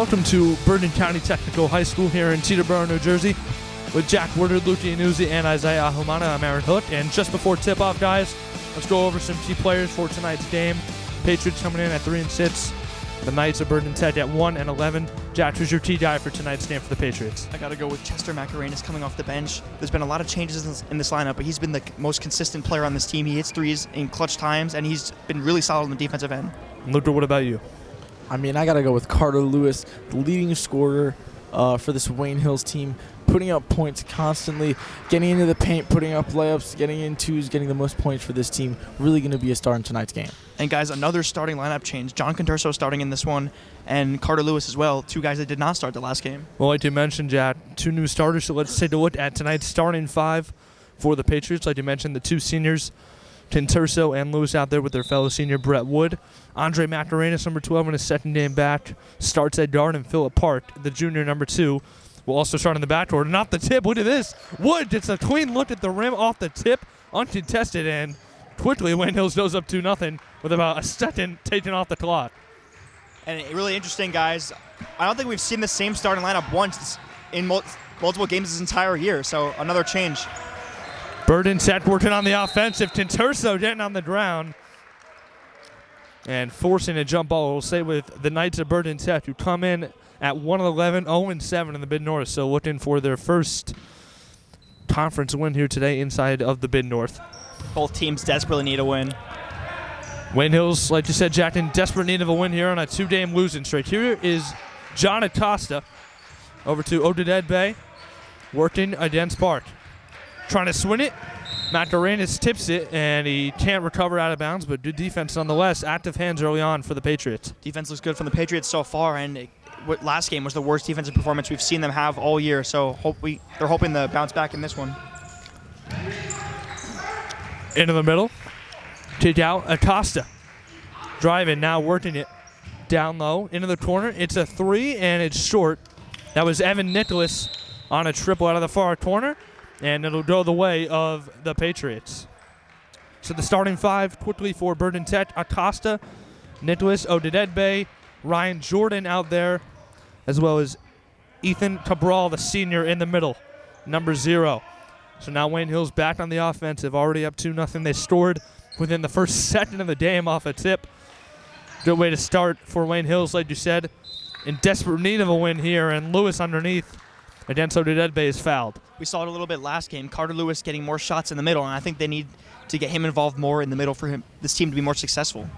Welcome to Bergen County Technical High School here in Teterboro, New Jersey, with Jack Woodard, Luca, Yanuzzi, and Isaiah Ahumada. I'm Aaron Hook, and just before tip-off, guys, let's go over some key players for tonight's game. Patriots coming in at 3-6. The Knights of Bergen Tech at 1-11. Jack, who's your key guy for tonight's game for the Patriots? I got to go with Chester Macarenas coming off the bench. There's been a lot of changes in this lineup, but he's been the most consistent player on this team. He hits threes in clutch times, and he's been really solid on the defensive end. Luca, what about you? I got to go with Carlo Lewis, the leading scorer for this Wayne Hills team, putting up points constantly, getting into the paint, putting up layups, getting in twos, getting the most points for this team. Really going to be a star in tonight's game. And, guys, another starting lineup change. John Conturso starting in this one, and Carter Lewis as well, two guys that did not start the last game. Well, like you mentioned, Jack, two new starters, so let's take a look at tonight's starting five for the Patriots. Like you mentioned, the two seniors, Conturso and Lewis out there with their fellow senior Brett Wood. Andre Macarenas, number 12, in his second game back, starts at guard, and Philip Park, the junior, number 2, will also start in the backcourt. And off the tip, look at this. Wood gets a clean look at the rim off the tip, uncontested, and quickly Wayne Hills goes up 2-0 with about a second taken off the clock. And really interesting, guys. I don't think we've seen the same starting lineup once in multiple games this entire year, so another change. Bergen Tech working on the offensive. Conturso getting on the ground and forcing a jump ball. We'll say with the Knights of Bergen Tech, who come in at 1-11, 0-7 in the Mid-North, so looking for their first conference win here today inside of the Mid-North. Both teams desperately need a win. Wayne Hills, like you said, Jack, in desperate need of a win here on a two-game losing streak. Here is John Acosta over to Odeded Bay, working against Park. Trying to swing it. Macarenas tips it, and he can't recover out of bounds, but good defense nonetheless. Active hands early on for the Patriots. Defense looks good from the Patriots so far, and last game was the worst defensive performance we've seen them have all year, so they're hoping to bounce back in this one. Into the middle. Kick out. Acosta. Driving, now working it down low. Into the corner. It's a three, and it's short. That was Evan Nicholas on a triple out of the far corner. And it'll go the way of the Patriots. So the starting five quickly for Bergen Tech: Acosta, Nicholas, Odeded Bay, Ryan Jordan out there, as well as Ethan Cabral, the senior, in the middle, number 0. So now Wayne Hills back on the offensive, already up 2-0. They scored within the first second of the game off a tip. Good way to start for Wayne Hills, like you said, in desperate need of a win here. And Lewis underneath against Odeded Bay is fouled. We saw it a little bit last game. Carter Lewis getting more shots in the middle, and I think they need to get him involved more in the middle for this team to be more successful.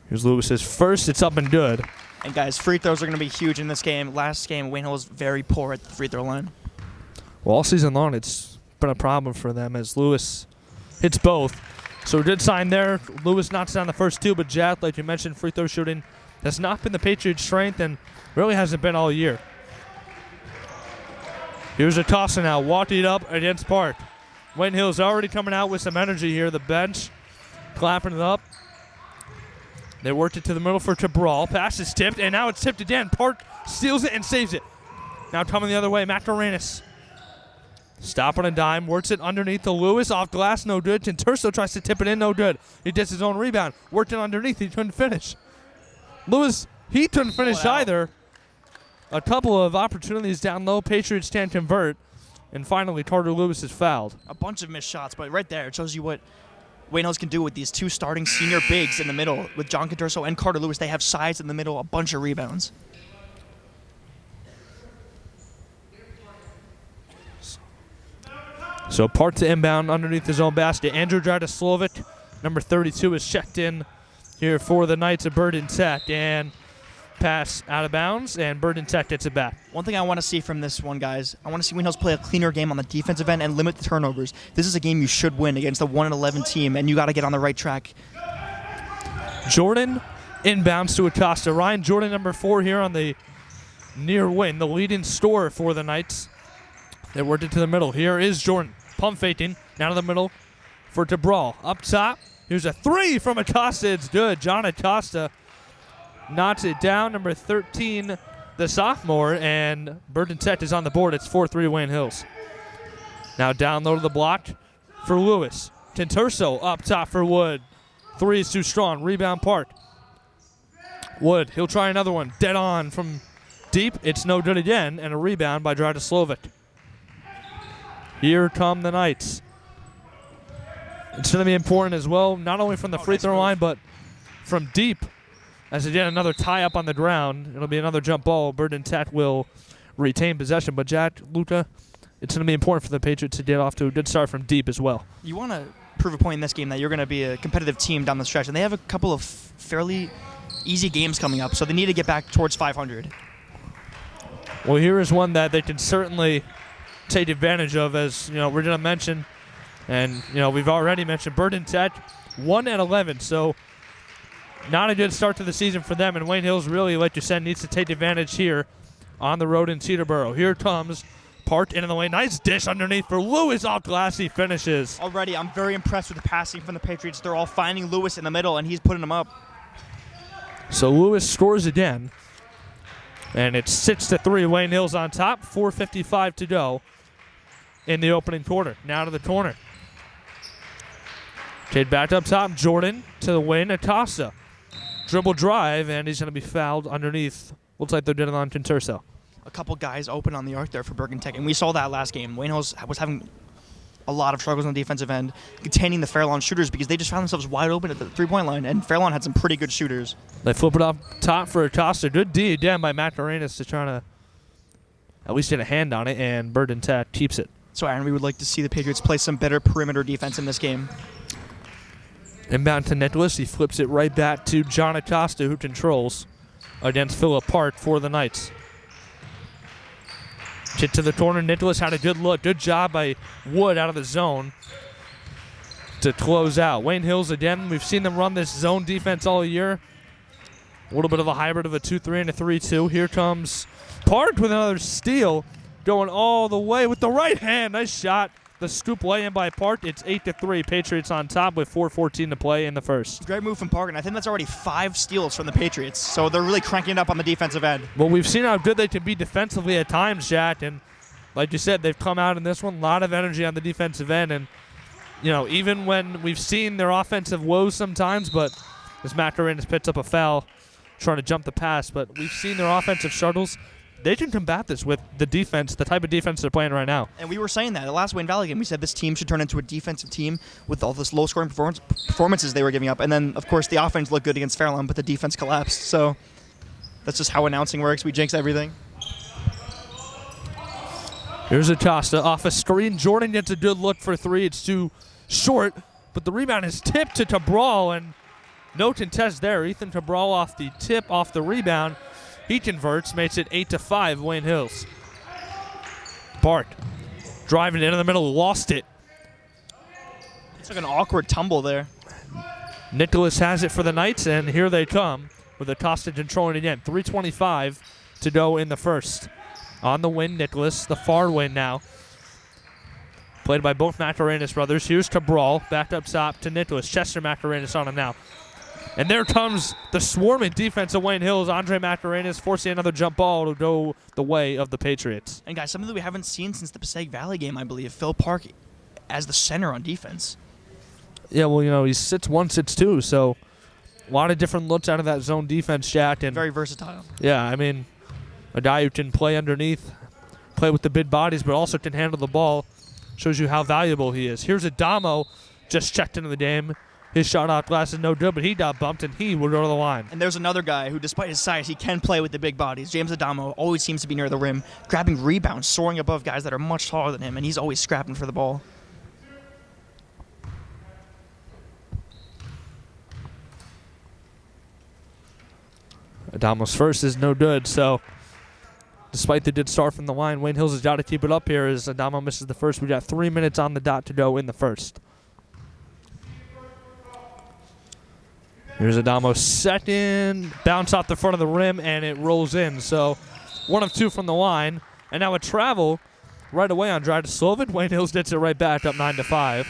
Here's Lewis's first. It's up and good. And, guys, free throws are going to be huge in this game. Last game, Wayne Hill was very poor at the free throw line. Well, all season long, it's been a problem for them as Lewis hits both. So a good sign there. Lewis knocks down the first two, but Jack, like you mentioned, free throw shooting has not been the Patriots' strength and really hasn't been all year. Here's a toss now, walking it up against Park. Wayne Hill's already coming out with some energy here. The bench clapping it up. They worked it to the middle for Cabral. Pass is tipped, and now it's tipped again. Park steals it and saves it. Now coming the other way, Macarenas. Stop on a dime, works it underneath to Lewis. Off glass, no good. Conturso tries to tip it in, no good. He gets his own rebound. Worked it underneath, he couldn't finish. Lewis, he couldn't finish either. A couple of opportunities down low. Patriots can't convert. And finally, Carter Lewis is fouled. A bunch of missed shots, but right there, it shows you what Wayne Hills can do with these two starting senior bigs in the middle. With John Conturso and Carter Lewis, they have size in the middle, a bunch of rebounds. So Park to inbound underneath his own basket. Andrew Dragislovic, number 32, is checked in here for the Knights of Bergen Tech, and pass out of bounds, and Bergen Tech gets it back. One thing I want to see from this one, guys, I want to see Wayne Hills play a cleaner game on the defensive end and limit the turnovers. This is a game you should win against a 1-11 team, and you got to get on the right track. Jordan inbounds to Acosta. Ryan Jordan, number 4, here on the near wing, the leading scorer for the Knights. They worked it to the middle. Here is Jordan, pump faking, down to the middle for Cabral. Up top, here's a 3 from Acosta. It's good. John Acosta knocks it down. Number 13, the sophomore, and Bergen Tech is on the board. It's 4-3 Wayne Hills. Now down low to the block for Lewis. Conturso up top for Wood. Three is too strong. Rebound Park. Wood, he'll try another one. Dead on from deep. It's no good again, and a rebound by Dragislovic. Here come the Knights. It's going to be important as well, not only from the free throw line, but from deep. As again, another tie up on the ground. It'll be another jump ball. Bergen Tech will retain possession. But Jack, Luca, it's going to be important for the Patriots to get off to a good start from deep as well. You want to prove a point in this game that you're going to be a competitive team down the stretch, and they have a couple of fairly easy games coming up, so they need to get back towards 500. Well, here is one that they can certainly take advantage of, as we're going to mention, and we've already mentioned Bergen Tech 1-11, so not a good start to the season for them. And Wayne Hills really, like you said, needs to take advantage here on the road in Ceterboro. Here comes Park into the way. Nice dish underneath for Lewis. All glassy finishes. Already, I'm very impressed with the passing from the Patriots. They're all finding Lewis in the middle, and he's putting them up. So Lewis scores again. And it's 6-3. Wayne Hills on top. 4:55 to go in the opening quarter. Now to the corner. Kid back up top. Jordan to the wing. Acosta. Dribble drive, and he's going to be fouled underneath. Looks like they're doing it on Conturso. A couple guys open on the arc there for Bergen Tech, and we saw that last game. Wayne Hills was having a lot of struggles on the defensive end, containing the Fairlawn shooters because they just found themselves wide open at the three-point line, and Fairlawn had some pretty good shooters. They flip it up top for Acosta. Good D again by Matt Arenas to try to at least get a hand on it, and Bergen Tech keeps it. So, Aaron, we would like to see the Patriots play some better perimeter defense in this game. Inbound to Nicholas. He flips it right back to John Acosta, who controls against Phillip Park for the Knights. Hit to the corner. Nicholas had a good look. Good job by Wood out of the zone to close out. Wayne Hills again. We've seen them run this zone defense all year. A little bit of a hybrid of a 2-3 and a 3-2. Here comes Park with another steal, going all the way with the right hand. Nice shot. The scoop lay-in by Park. It's 8-3. Patriots on top with 4:14 to play in the first. Great move from Park, and I think that's already 5 steals from the Patriots. So they're really cranking it up on the defensive end. Well, we've seen how good they can be defensively at times, Jack, and like you said, they've come out in this one, a lot of energy on the defensive end, and even when we've seen their offensive woes sometimes, but as Macarenas picks up a foul trying to jump the pass, but we've seen their offensive struggles. They can combat this with the defense, the type of defense they're playing right now. And we were saying that the last Wayne Valley game. We said this team should turn into a defensive team with all this low-scoring performances they were giving up. And then, of course, the offense looked good against Fairlawn, but the defense collapsed. So that's just how announcing works. We jinx everything. Here's Acosta off a screen. Jordan gets a good look for 3. It's too short, but the rebound is tipped to Cabral, and no contest there. Ethan Cabral off the tip, off the rebound. He converts, makes it 8-5, Wayne Hills. Park driving into the middle, lost it. It's like an awkward tumble there. Nicholas has it for the Knights, and here they come with Acosta controlling again. 3:25 to go in the first. On the wing, Nicholas, the far wing now. Played by both Macarenas brothers. Here's Cabral, back up top to Nicholas. Chester Macarenas on him now. And there comes the swarming defense of Wayne Hills. Andre Macarenas forcing another jump ball to go the way of the Patriots. And, guys, something that we haven't seen since the Passaic Valley game, I believe. Phil Park as the center on defense. Yeah, well, he's 6'1", 6'2", so a lot of different looks out of that zone defense, Jack. And very versatile. Yeah, I mean, a guy who can play underneath, play with the big bodies, but also can handle the ball. Shows you how valuable he is. Here's Adamo, just checked into the game. His shot off glass is no good, but he got bumped, and he will go to the line. And there's another guy who, despite his size, he can play with the big bodies. James Adamo always seems to be near the rim, grabbing rebounds, soaring above guys that are much taller than him, and he's always scrapping for the ball. Adamo's first is no good, so despite the good start from the line, Wayne Hills has got to keep it up here as Adamo misses the first. We got 3 minutes on the dot to go in the first. Here's Adamo's second. Bounce off the front of the rim, and it rolls in. So 1 of 2 from the line. And now a travel right away on Dragislovic. Wayne Hills gets it right back up 9-5.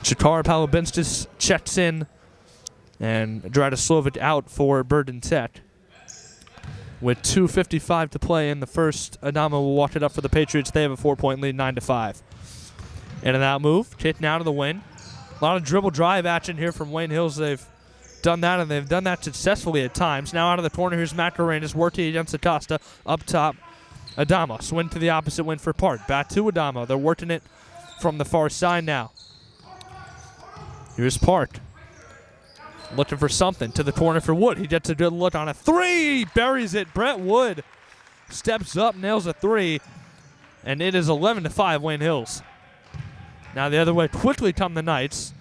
Chikara Palabinskas checks in, and Dragislovic out for Bergen Tech. With 2:55 to play in the first, Adama will walk it up for the Patriots. They have a 4-point lead, 9-5. In and out move, kick now to the wing. A lot of dribble drive action here from Wayne Hills. They've done that, and they've done that successfully at times. Now out of the corner, here's Macarenas working against Acosta. Up top, Adama. Swing to the opposite wing for Park. Back to Adama. They're working it from the far side now. Here's Park. Looking for something. To the corner for Wood. He gets a good look on a three. Buries it. Brett Wood steps up, nails a three. And it is 11-5 Wayne Hills. Now the other way quickly come the Knights.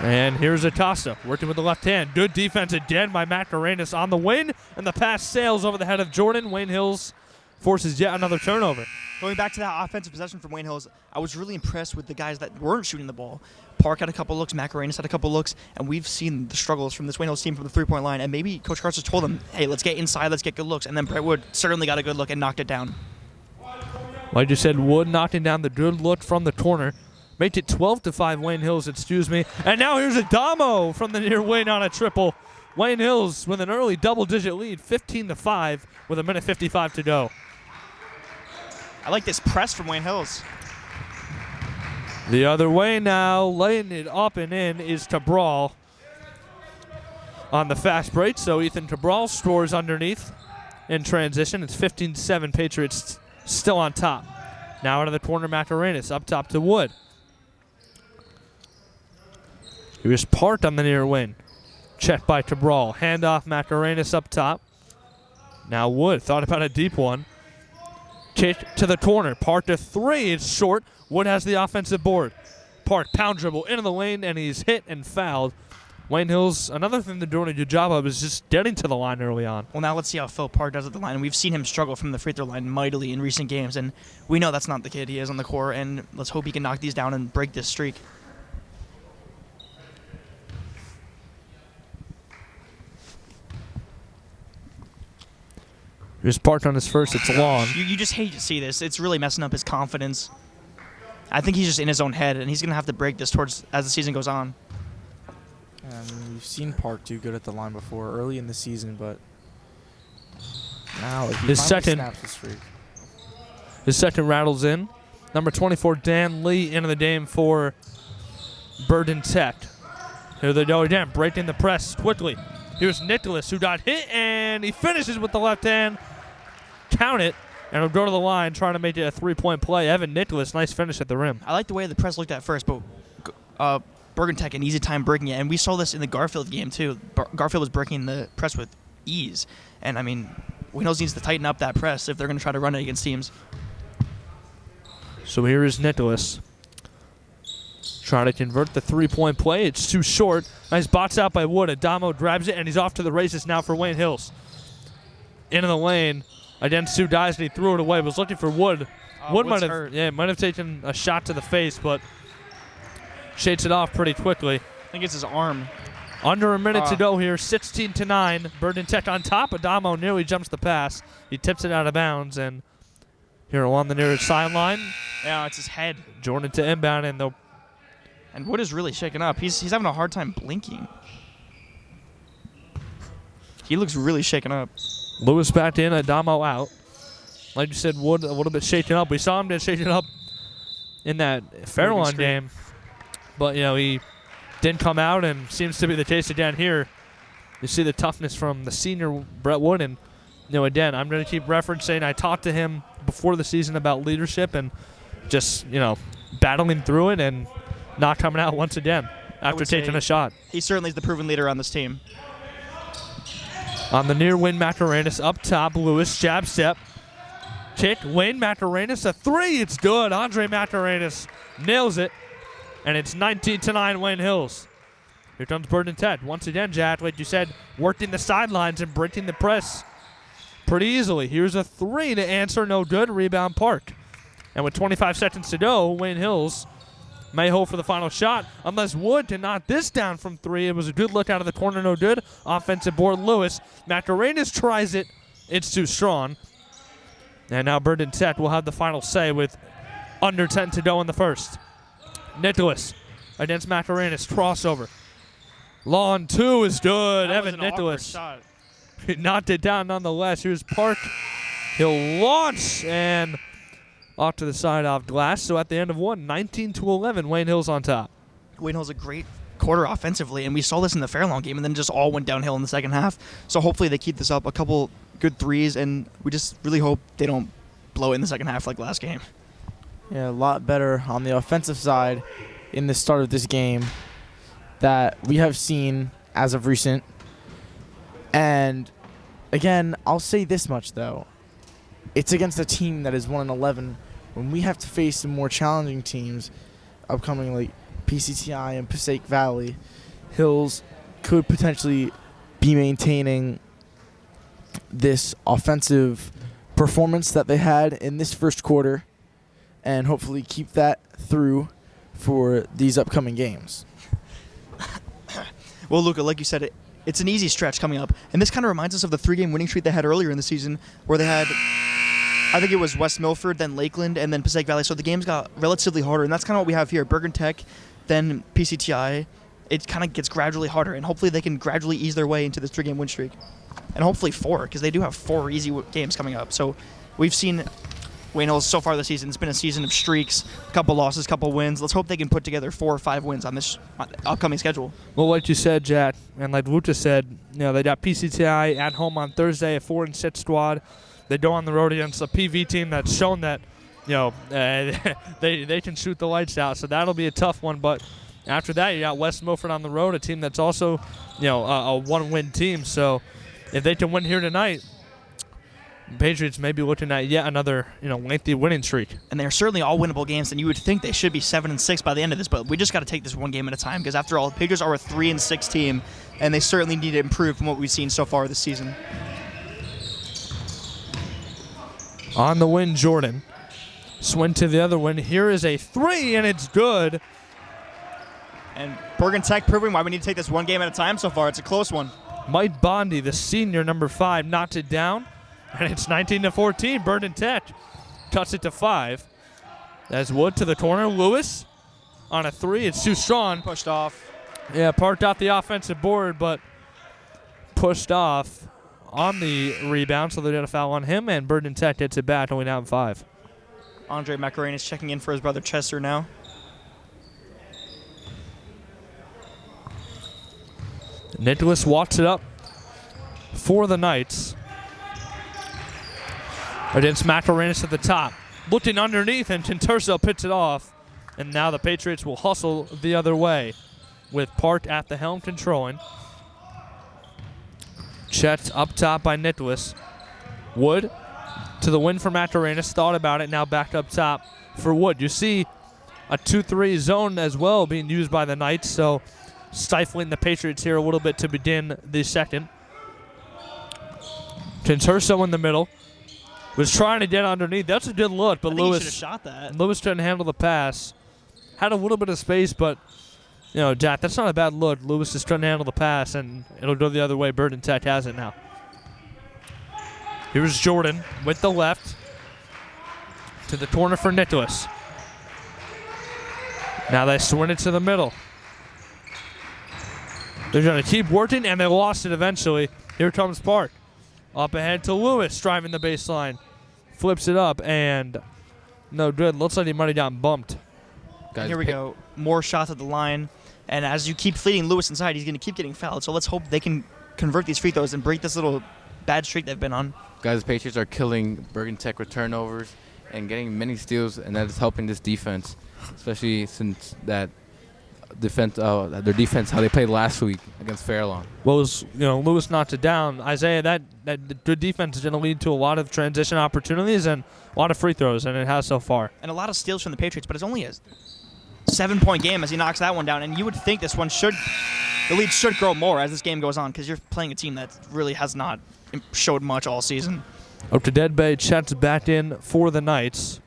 And here's Acosta working with the left hand. Good defense again by Macarenas on the wing. And the pass sails over the head of Jordan. Wayne Hills forces yet another turnover. Going back to that offensive possession from Wayne Hills, I was really impressed with the guys that weren't shooting the ball. Park had a couple looks, Macarenas had a couple looks, and we've seen the struggles from this Wayne Hills team from the three-point line. And maybe Coach Carson told them, hey, let's get inside, let's get good looks. And then Brett Wood certainly got a good look and knocked it down. Like you said, Wood knocking down the good look from the corner. Makes it 12-5 Wayne Hills, excuse me. And now here's Adamo from the near wing on a triple. Wayne Hills with an early double-digit lead, 15-5 with 1:55 to go. I like this press from Wayne Hills. The other way now, laying it up and in is Cabral on the fast break. So Ethan Cabral scores underneath in transition. It's 15-7, Patriots still on top. Now out of the corner, Macarenas up top to Wood. He was parked on the near wing. Checked by Cabral. Handoff, Macarenas up top. Now Wood thought about a deep one. Kick to the corner. Park to three. It's short. Wood has the offensive board. Park pound dribble into the lane, and he's hit and fouled. Wayne Hills, another thing they're doing a good job of is just getting to the line early on. Well, now let's see how Phil Park does at the line. We've seen him struggle from the free throw line mightily in recent games, and we know that's not the kid he is on the court, and let's hope he can knock these down and break this streak. Here's Park on his first. It's long. You just hate to see this. It's really messing up his confidence. I think he's just in his own head, and he's going to have to break this as the season goes on. We've seen Park do good at the line before, early in the season, but now he snaps the streak. His second rattles in. Number 24, Dan Lee, into the game for Bergen Tech. Here they go again, breaking the press quickly. Here's Nicholas, who got hit, and he finishes with the left hand. Count it, and he'll go to the line trying to make it a three-point play. Evan Nicholas, nice finish at the rim. I like the way the press looked at first, but Bergen Tech an easy time breaking it, and we saw this in the Garfield game too. Garfield was breaking the press with ease, and I mean, Wayne Hills needs to tighten up that press if they're going to try to run it against teams. So here is Nicholas. Trying to convert the three-point play. It's too short. Nice box out by Wood. Adamo grabs it, and he's off to the races now for Wayne Hills. Into the lane against two guys, and he threw it away. Was looking for Wood. Wood might have taken a shot to the face, but shades it off pretty quickly. I think it's his arm. Under a minute to go here, 16-9. Bergen Tech on top. Adamo nearly jumps the pass. He tips it out of bounds, and here along the nearest sideline. Yeah, it's his head. Jordan to inbound, and Wood is really shaken up. He's having a hard time blinking. He looks really shaken up. Lewis back in, Adamo out. Like you said, Wood a little bit shaken up. We saw him get shaken up in that Fairlawn game. But, he didn't come out, and seems to be the case again here. You see the toughness from the senior Brett Wood. And, again, I'm going to keep referencing. I talked to him before the season about leadership and just, battling through it and not coming out once again after taking a shot. He certainly is the proven leader on this team. On the near wing, Macarenas up top. Lewis, jab step. Kick, Wayne Macarenas, a three. It's good. Andre Macarenas nails it. And it's 19-9 Wayne Hills. Here comes Bergen Tech. Once again, Jack, like you said, working the sidelines and breaking the press pretty easily. Here's a three to answer. No good. Rebound Park. And with 25 seconds to go, Wayne Hills may hold for the final shot, unless Wood can knock this down from three. It was a good look out of the corner, no good. Offensive board, Lewis. Macarenas tries it. It's too strong. And now Bergen Tech will have the final say with under 10 to go in the first. Nicholas against Macarenas, crossover. Long two is good. That Evan was an Nicholas. awkward shot. knocked it down nonetheless. Here's Park. He'll launch and off to the side off glass. So at the end of one, 19-11, Wayne Hill's on top. Wayne Hill's a great quarter offensively, and we saw this in the Fairlawn game, and then just all went downhill in the second half. So hopefully they keep this up. A couple good threes, and we just really hope they don't blow it in the second half like last game. Yeah, a lot better on the offensive side in the start of this game that we have seen as of recent. And again, I'll say this much though. It's against a team that is 1-11. When we have to face some more challenging teams upcoming, like PCTI and Passaic Valley, Hills could potentially be maintaining this offensive performance that they had in this first quarter and hopefully keep that through for these upcoming games. Well, Luca, like you said, it's an easy stretch coming up, and this kind of reminds us of the 3-game winning streak they had earlier in the season where they had, I think it was West Milford, then Lakeland, and then Passaic Valley, so the games got relatively harder, and that's kind of what we have here. Bergen Tech, then PCTI. It kind of gets gradually harder, and hopefully they can gradually ease their way into this 3-game win streak. And hopefully 4, because they do have 4 easy games coming up. So we've seen Wayne Hills so far this season. It's been a season of streaks, a couple losses, couple wins. Let's hope they can put together 4 or 5 wins on this upcoming schedule. Well, like you said, Jack, and like Luca said, they got PCTI at home on Thursday, a 4-6 squad. They go on the road against a PV team that's shown that, they can shoot the lights out. So that'll be a tough one. But after that, you got West Milford on the road, a team that's also, a 1-win team. So if they can win here tonight, Patriots may be looking at yet another, lengthy winning streak. And they're certainly all winnable games, and you would think they should be 7-6 by the end of this, but we just got to take this one game at a time because, after all, the Patriots are a 3-6 team, and they certainly need to improve from what we've seen so far this season. On the win, Jordan. Swing to the other one. Here is a 3, and it's good. And Bergen Tech proving why we need to take this one game at a time so far. It's a close one. Mike Bondi, the senior, number 5, knocked it down. And it's 19-14. Bergen Tech cuts it to 5. As Wood to the corner. Lewis on a 3. It's too strong. Pushed off. Yeah, parked off the offensive board, but pushed off on the rebound, so they got a foul on him, and Bergen Tech gets it back, only down 5. Andre Macarena is checking in for his brother Chester now. Nicholas walks it up for the Knights. Against Macarenas at the top. Looking underneath, and Tinturso picks it off. And now the Patriots will hustle the other way with Park at the helm controlling. Checked up top by Nicholas. Wood to the win for Macarenas. Thought about it, now back up top for Wood. You see a 2-3 zone as well being used by the Knights, so stifling the Patriots here a little bit to begin the second. Tinturso in the middle. Was trying to get underneath. That's a good look, but Lewis should have shot that. Lewis couldn't handle the pass. Had a little bit of space, but Jack, that's not a bad look. Lewis just couldn't handle the pass, and it'll go the other way. Bergen Tech has it now. Here's Jordan with the left to the corner for Nicholas. Now they swing it to the middle. They're going to keep working, and they lost it eventually. Here comes Park. Up ahead to Lewis, driving the baseline. Flips it up, and no good. Looks like he might have gotten bumped. And here we go. More shots at the line. And as you keep feeding Lewis inside, he's going to keep getting fouled. So let's hope they can convert these free throws and break this little bad streak they've been on. Guys, the Patriots are killing Bergen Tech with turnovers and getting many steals, and that is helping this defense, especially since that defense, their defense, how they played last week against Fairlawn. Well, Lewis knocked it down. Isaiah, that good defense is going to lead to a lot of transition opportunities and a lot of free throws, and it has so far. And a lot of steals from the Patriots, but it's only a 7-point game as he knocks that one down. And you would think the lead should grow more as this game goes on, because you're playing a team that really has not showed much all season. Up to Dead Bay, Chet's back in for the Knights.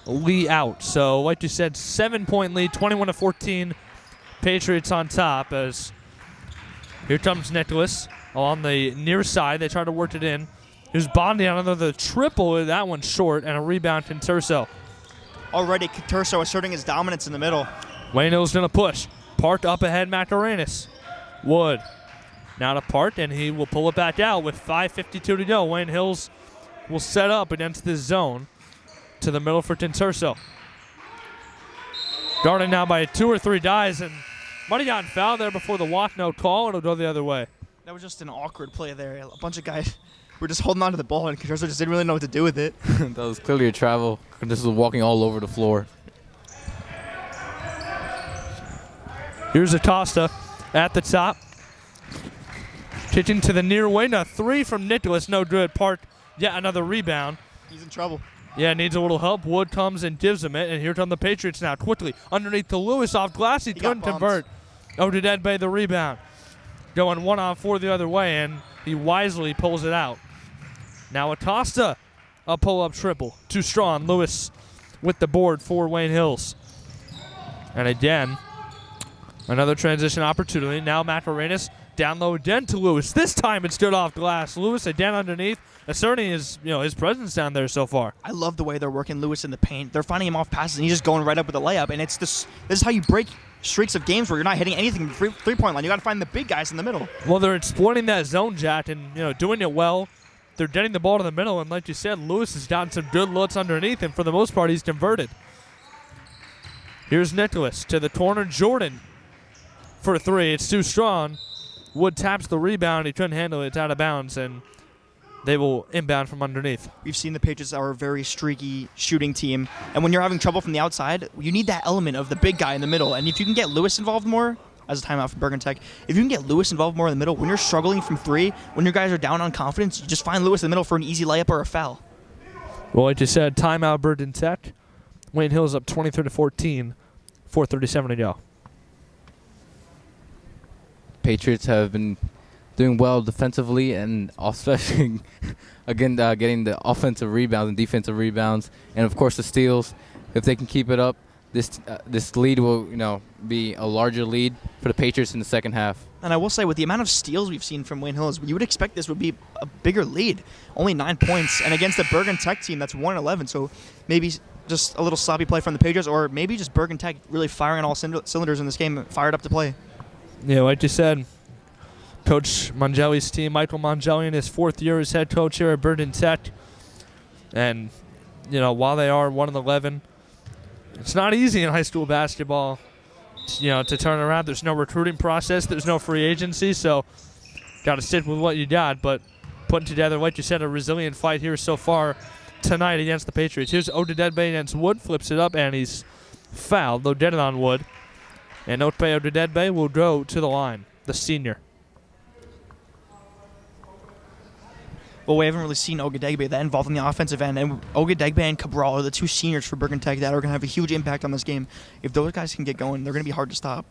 Lee out. So, like you said, 7-point lead, 21-14. Patriots on top as here comes Nicholas on the near side. They try to work it in. Here's Bondi on another triple. That one short, and a rebound from Turso. Already, Turso asserting his dominance in the middle. Wayne Hill's going to push. Park up ahead, Macarenas. Wood Now to Part, and he will pull it back out with 5:52 to go. Wayne Hills will set up against this zone to the middle for Tinturso. Guarded now by 2 or 3 guys, and might have gotten fouled there before the walk. No call. It'll go the other way. That was just an awkward play there. A bunch of guys were just holding on to the ball, and Tinturso just didn't really know what to do with it. That was clearly a travel. This was walking all over the floor. Here's Acosta at the top. Pitching to the near wing. A 3 from Nicholas. No good. Part yet another rebound. He's in trouble. Yeah, needs a little help. Wood comes and gives him it. And here come the Patriots now. Quickly underneath to Lewis off glass. He couldn't convert. Odedegbe the rebound. Going 1-on-4 the other way, and he wisely pulls it out. Now Acosta, a pull-up triple. Too strong. Lewis with the board for Wayne Hills. And again, another transition opportunity. Now Macarenas down low again to Lewis. This time it stood off glass. Lewis again underneath, asserting his presence down there so far. I love the way they're working Lewis in the paint. They're finding him off passes, and he's just going right up with a layup. And this is how you break streaks of games where you're not hitting anything from the three-point line. You got to find the big guys in the middle. Well, they're exploiting that zone, Jack, and doing it well. They're getting the ball to the middle, and like you said, Lewis has gotten some good looks underneath, and for the most part, he's converted. Here's Nicholas to the corner. Jordan for a 3. It's too strong. Wood taps the rebound. He couldn't handle it. It's out of bounds, and they will inbound from underneath. We've seen the Patriots are a very streaky shooting team, and when you're having trouble from the outside, you need that element of the big guy in the middle. And if you can get Lewis involved more, as a timeout for Bergen Tech, if you can get Lewis involved more in the middle, when you're struggling from 3, when your guys are down on confidence, you just find Lewis in the middle for an easy layup or a foul. Well, like you said, timeout Bergen Tech. Wayne Hills up 23-14, 4:37 to go. Patriots have been doing well defensively, and especially again getting the offensive rebounds and defensive rebounds, and of course the steals. If they can keep it up, this lead will be a larger lead for the Patriots in the second half. And I will say, with the amount of steals we've seen from Wayne Hills, you would expect this would be a bigger lead. Only 9 points, and against the Bergen Tech team that's 1-11. So maybe just a little sloppy play from the Patriots, or maybe just Bergen Tech really firing on all cylinders in this game, fired up to play. Yeah, like you said, Coach Mangelli's team, Michael Mangelli in his 4th year as head coach here at Bergen Tech. And, while they are 1-11, it's not easy in high school basketball, to turn around. There's no recruiting process. There's no free agency, so got to stick with what you got. But putting together, like you said, a resilient fight here so far tonight against the Patriots. Here's Odedegbe against Wood, flips it up, and he's fouled, though dead on Wood. And Ope Odedegbe will go to the line, the senior. Well, we haven't really seen Odedegbe that involved in the offensive end, and Odedegbe and Cabral are the 2 seniors for Bergen Tech that are going to have a huge impact on this game. If those guys can get going, they're going to be hard to stop.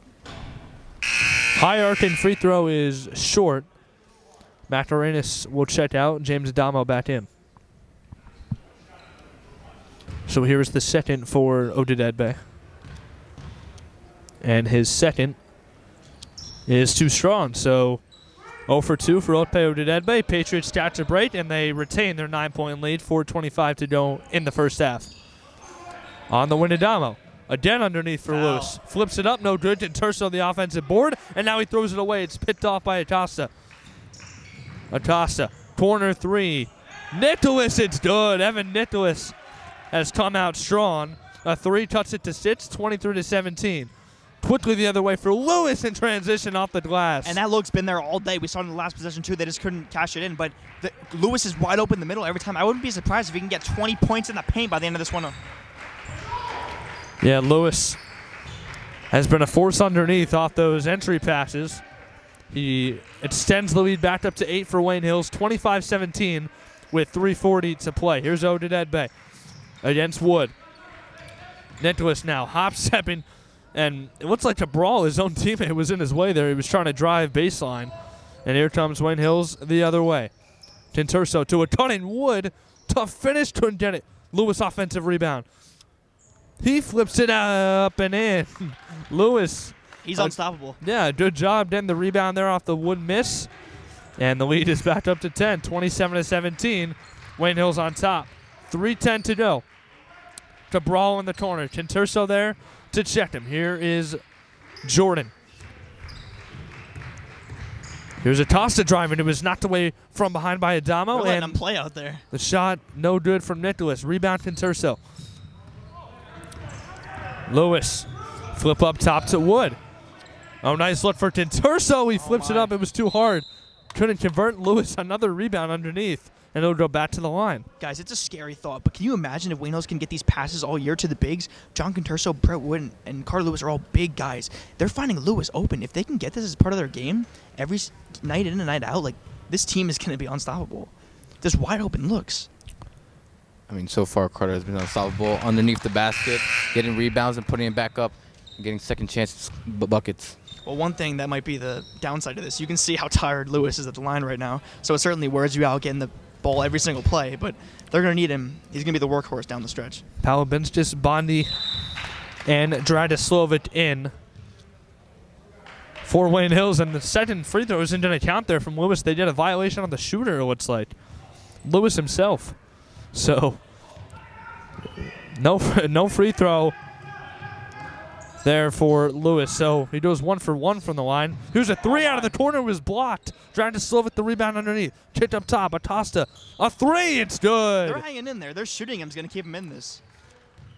High arcing free throw is short. Macarenas will check out. James Adamo back in. So here's the second for Odedegbe. And his second is too strong. So 0 for 2 for Ope Odedegbe. Patriots catch a break, and they retain their 9-point lead. 4:25 to go in the first half. On the wing, Adamo. Again underneath for Lewis. Flips it up, no good. Tinturso the offensive board, and now he throws it away. It's picked off by Acosta. Acosta, corner 3. Nicholas, it's good. Evan Nicholas has come out strong. A 3 cuts it to 6, 23-17. Quickly the other way for Lewis in transition off the glass. And that look's been there all day. We saw it in the last possession, too. They just couldn't cash it in. But Lewis is wide open in the middle every time. I wouldn't be surprised if he can get 20 points in the paint by the end of this one. Yeah, Lewis has been a force underneath off those entry passes. He extends the lead back up to 8 for Wayne Hills, 25-17 with 3:40 to play. Here's Odedegbe against Wood. Nicholas now hop-stepping, and it looks like Cabral, his own teammate, was in his way there. He was trying to drive baseline, and here comes Wayne Hills the other way. Tinturso to a cutting Wood. Tough finish, couldn't get it. Lewis offensive rebound. He flips it up and in. Lewis. He's unstoppable. Yeah, good job getting the rebound there off the Wood miss. And the lead is back up to 10, 27-17. Wayne Hills on top. 3:10 to go. Cabral in the corner. Tinturso there to check him. Here is Jordan. Here's Acosta driving. It was knocked away from behind by Adamo. We're letting And him play out there. the shot, no good from Nicholas. Rebound Tinturso. Lewis, flip up top to Wood. Oh, nice look for Tinturso. He flips it up. It was too hard. Couldn't convert. Lewis, another rebound underneath. And it'll go back to the line. Guys, it's a scary thought, but can you imagine if Wayne Hills can get these passes all year to the bigs? John Conturso, Brett Wood, and Carlo Lewis are all big guys. They're finding Lewis open. If they can get this as part of their game every night in and night out, like, this team is going to be unstoppable. Just wide open looks. I mean, so far Carter has been unstoppable underneath the basket, getting rebounds and putting it back up, and getting second chance buckets. Well, one thing that might be the downside of this, you can see how tired Lewis is at the line right now. So it certainly wears you out getting the ball every single play, but they're going to need him. He's going to be the workhorse down the stretch. Palabinskis, Bondi, and Dragislovic in for Wayne Hills. And the second free throw isn't going to count there from Lewis. They did a violation on the shooter, it looks like. Lewis himself. So, no free throw there for Lewis. So he goes 1 for 1 from the line. Here's a three out of the corner, was blocked. Dragislovic the rebound underneath. Kicked up top. Acosta, a three. It's good. They're hanging in there. They're shooting him. Is going to keep him in this.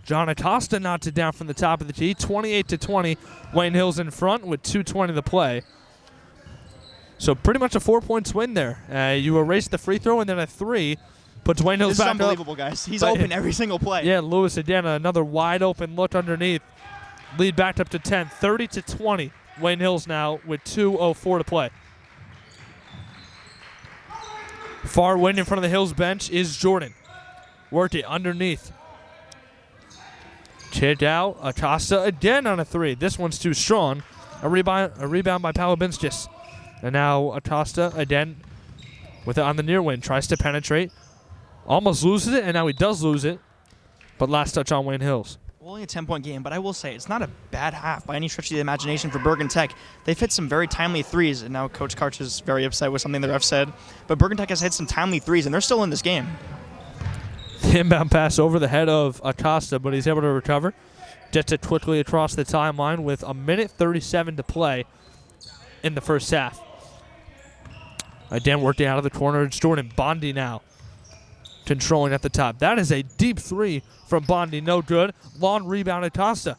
John Acosta knocks it down from the top of the tee. 28-20. Wayne Hills in front with 2:20 to play. So pretty much a 4-point win there. You erase the free throw and then a three. Puts Wayne Hills This is back unbelievable, up. guys. He's But open every single play. Yeah, Lewis again, another wide open look underneath. Lead back up to 10, 30-20. Wayne Hills now with 2:04 to play. Far wing in front of the Hills bench is Jordan. Worked it underneath. Kicked out. Acosta again on a three. This one's too strong. A rebound by Palabinskis. And now Acosta again with it on the near wing. Tries to penetrate. Almost loses it, and now he does lose it. But last touch on Wayne Hills. Only a 10-point game, but I will say it's not a bad half by any stretch of the imagination for Bergen Tech. They've hit some very timely threes, and now Coach Karch is very upset with something the ref said. But Bergen Tech has hit some timely threes, and they're still in this game. The inbound pass over the head of Acosta, but he's able to recover. Gets it quickly across the timeline with 1:37 to play in the first half. Again, working out of the corner. It's Jordan Bondi now controlling at the top. That is a deep three from Bondi. No good. Long rebound Acosta.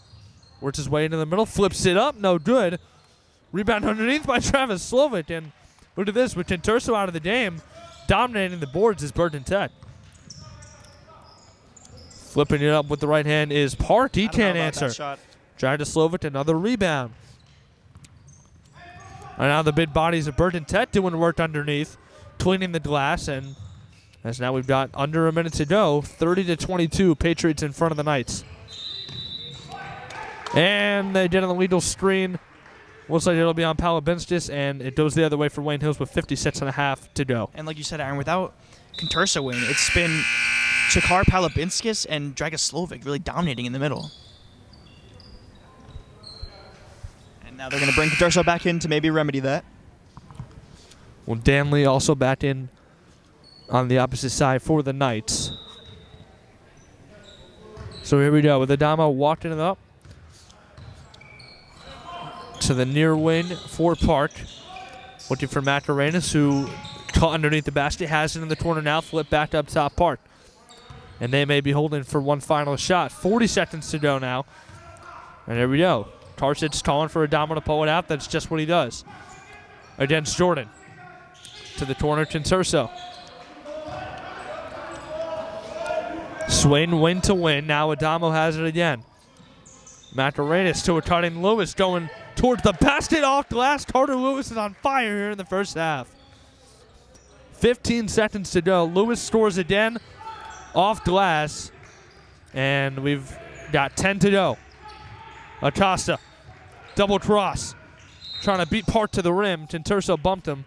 Works his way into the middle. Flips it up. No good. Rebound underneath by Dragislovic. And look at this. With Tinturso out of the game, dominating the boards is Bergen Tech. Flipping it up with the right hand is Park. He can't answer. Dragislovic, another rebound. And now the big bodies of Bergen Tech doing work underneath, cleaning the glass, and as now we've got under a minute to go, 30-22, Patriots in front of the Knights. And they did an illegal screen. Looks like it'll be on Palabinskis, and it goes the other way for Wayne Hills with 56.5 to go. And like you said, Aaron, without Conturso winning, it's been Chikar, Palabinskis, and Dragislovic really dominating in the middle. And now they're going to bring Conturso back in to maybe remedy that. Well, Danley also back in on the opposite side for the Knights. So here we go with Adamo walking it up to the near wing for Park. Looking for Macarenas, who caught underneath the basket, has it in the corner now, flip back up top Park. And they may be holding for one final shot. 40 seconds to go now. And there we go. Tarsic's calling for Adamo to pull it out. That's just what he does. Against Jordan. To the corner, Tinturso. Swing, win to win. Now Adamo has it again. Macarenas to a cutting Lewis going towards the basket off glass. Carter Lewis is on fire here in the first half. 15 seconds to go. Lewis scores again off glass. And we've got 10 to go. Acosta, double cross. Trying to beat Park to the rim. Tinturso bumped him.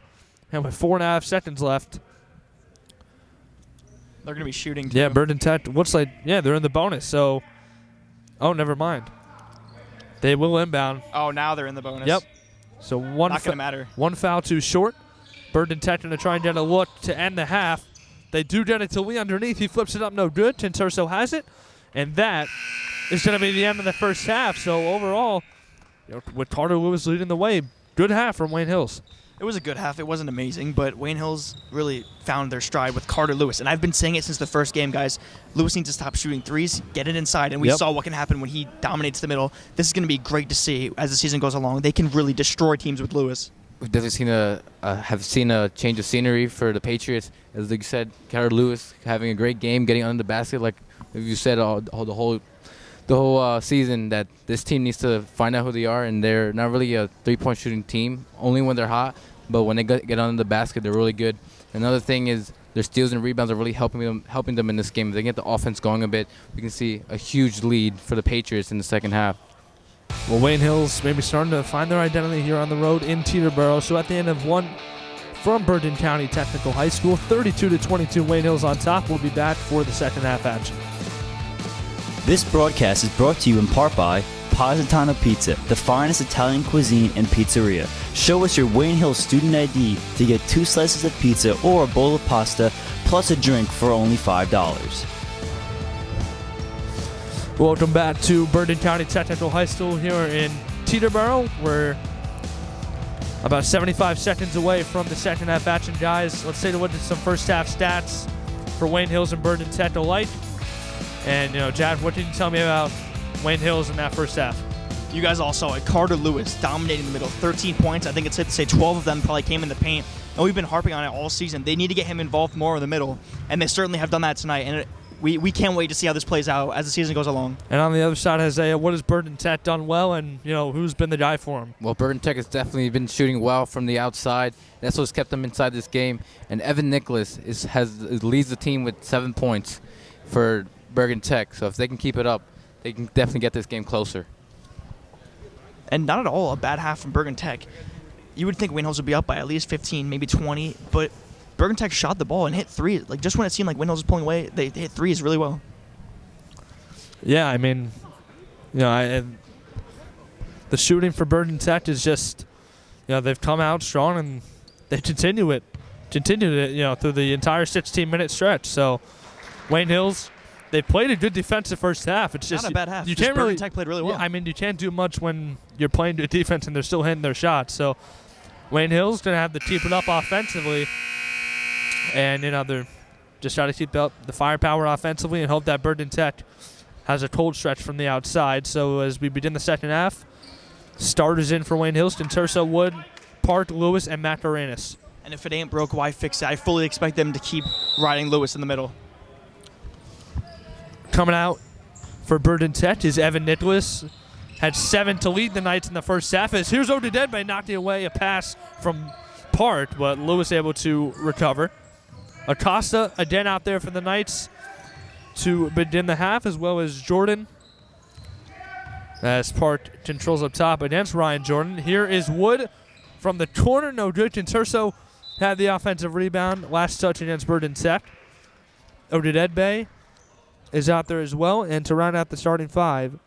And with 4.5 seconds left. They're going to be shooting, too. Yeah, Bergen Tech looks like, yeah, they're in the bonus. So, oh, never mind. They will inbound. Oh, now they're in the bonus. Yep. So Not going to matter. one foul too short. Bergen Tech going to try and get a look to end the half. They do get it to Lee underneath. He flips it up, no good. Tinturso has it. And that is going to be the end of the first half. So overall, with Carter Lewis leading the way, good half from Wayne Hills. It was a good half. It wasn't amazing, but Wayne Hills really found their stride with Carter Lewis. And I've been saying it since the first game, guys. Lewis needs to stop shooting threes, get it inside, and we saw what can happen when he dominates the middle. This is going to be great to see as the season goes along. They can really destroy teams with Lewis. We've definitely seen a change of scenery for the Patriots. As you said, Carlo Lewis having a great game, getting under the basket. Like you said, the whole season, that this team needs to find out who they are, and they're not really a three-point shooting team, only when they're hot. But when they get under the basket, they're really good. Another thing is their steals and rebounds are really helping them in this game. If they get the offense going a bit, we can see a huge lead for the Patriots in the second half. Well, Wayne Hills maybe starting to find their identity here on the road in Teterboro. So at the end of one from Bergen County Technical High School, 32-22, Wayne Hills on top. We'll be back for the second half action. This broadcast is brought to you in part by Positano Pizza, the finest Italian cuisine and pizzeria. Show us your Wayne Hills student ID to get 2 slices of pizza or a bowl of pasta plus a drink for only $5. Welcome back to Bergen County Technical High School here in Teterboro. We're about 75 seconds away from the second half action, guys. Let's take a look at some first half stats for Wayne Hills and Bergen Tech alike. And, Jad, what can you tell me about Wayne Hills in that first half? You guys all saw it. Carter Lewis dominating the middle. 13 points. I think it's safe to say 12 of them probably came in the paint. And we've been harping on it all season. They need to get him involved more in the middle. And they certainly have done that tonight. And we can't wait to see how this plays out as the season goes along. And on the other side, Isaiah, what has Bergen Tech done well, and, who's been the guy for him? Well, Bergen Tech has definitely been shooting well from the outside. That's what's kept them inside this game. And Evan Nicholas leads the team with 7 points for Bergen Tech. So if they can keep it up, they can definitely get this game closer. And not at all a bad half from Bergen Tech. You would think Wayne Hills would be up by at least 15, maybe 20, but Bergen Tech shot the ball and hit threes. Like, just when it seemed like Wayne Hills was pulling away, they hit threes really well. Yeah, I mean, the shooting for Bergen Tech is just, they've come out strong and they continued it, through the entire 16-minute stretch. So, Wayne Hills, they played a good defensive first half. It's just not a bad half. You can't really. Bergen Tech played really well. Yeah, I mean, you can't do much when you're playing good defense and they're still hitting their shots. So, Wayne Hills gonna have to keep it up offensively, and they're just trying to keep up the firepower offensively and hope that Bergen Tech has a cold stretch from the outside. So as we begin the second half, starters in for Wayne Hills: Conturso, Wood, Park, Lewis, and Macarenas. And if it ain't broke, why fix it? I fully expect them to keep riding Lewis in the middle. Coming out for Bergen Tech is Evan Nicholas. Had 7 to lead the Knights in the first half. As here's Odedebe knocking away a pass from Park, but Lewis able to recover. Acosta again out there for the Knights to begin the half, as well as Jordan. As Park controls up top against Ryan Jordan. Here is Wood from the corner. No good. Conturso had the offensive rebound. Last touch against Bergen Tech. Odedebe is out there as well. And to round out the starting 5,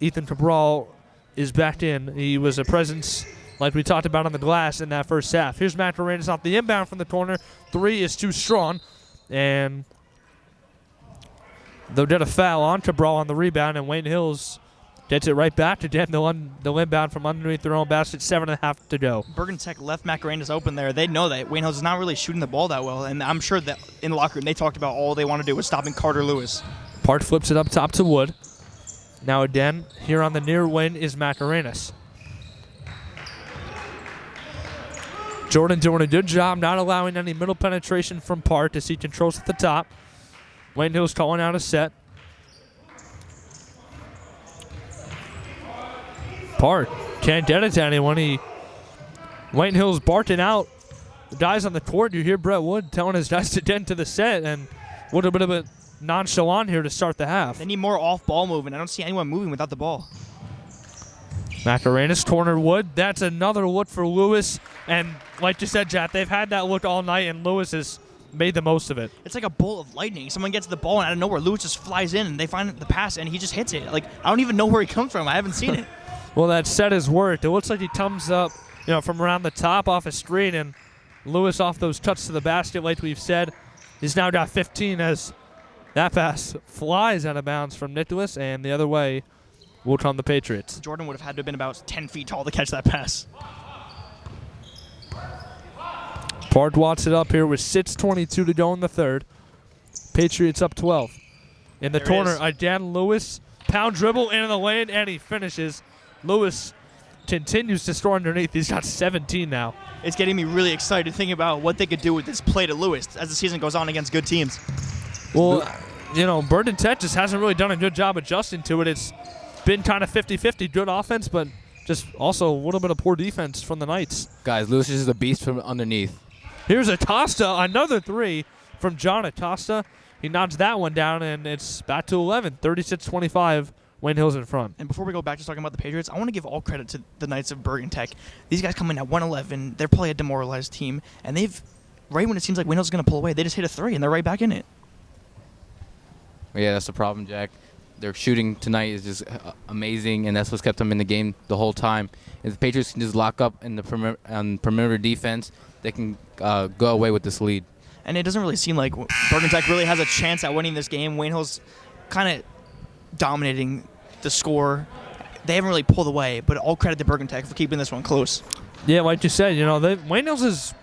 Ethan Cabral is back in. He was a presence, like we talked about on the glass in that first half. Here's Macarenas off the inbound from the corner. 3 is too strong. And they'll get a foul on Cabral on the rebound, and Wayne Hills gets it right back to get the inbound from underneath their own basket. 7.5 to go. Bergen Tech left Macarenas open there. They know that Wayne Hills is not really shooting the ball that well, and I'm sure that in the locker room they talked about all they want to do was stopping Carter Lewis. Park flips it up top to Wood. Now again, here on the near wing is Macarenas. Jordan doing a good job not allowing any middle penetration from Park as he controls at the top. Wayne Hills calling out a set. Park can't get it to anyone. Wayne Hills barking out the guys on the court. You hear Brett Wood telling his guys to get into the set, and a little bit of a nonchalant here to start the half. They need more off-ball movement. I don't see anyone moving without the ball. Macarenas corner Wood. That's another look for Lewis. And like you said, Jack, they've had that look all night, and Lewis has made the most of it. It's like a bolt of lightning. Someone gets the ball, and out of nowhere, Lewis just flies in, and they find the pass, and he just hits it. Like, I don't even know where he comes from. I haven't seen it. Well, that set has worked. It looks like he comes up, from around the top off a screen, and Lewis off those cuts to the basket, like we've said. He's now got 15 as that pass flies out of bounds from Nicholas, and the other way will come the Patriots. Jordan would have had to have been about 10 feet tall to catch that pass. Park wats it up here with 6:22 to go in the third. Patriots up 12. In the There it corner, is. again, Lewis. Pound dribble into the lane, and he finishes. Lewis continues to score underneath. He's got 17 now. It's getting me really excited thinking about what they could do with this play to Lewis as the season goes on against good teams. Well, Bergen Tech just hasn't really done a good job adjusting to it. It's been kind of 50-50, good offense, but just also a little bit of poor defense from the Knights. Guys, Lewis is a beast from underneath. Here's Acosta, another three from John Acosta. He knocks that one down, and it's back to 11, 36-25. Wayne Hill's in front. And before we go back to talking about the Patriots, I want to give all credit to the Knights of Bergen Tech. These guys come in at 111. They're probably a demoralized team, and right when it seems like Wayne Hill's going to pull away, they just hit a three, and they're right back in it. Yeah, that's the problem, Jack. Their shooting tonight is just amazing, and that's what's kept them in the game the whole time. If the Patriots can just lock up in the perimeter defense, they can go away with this lead. And it doesn't really seem like Bergen Tech really has a chance at winning this game. Wayne Hill's kind of dominating the score. They haven't really pulled away, but all credit to Bergen Tech for keeping this one close. Yeah, like you said, Wayne Hills has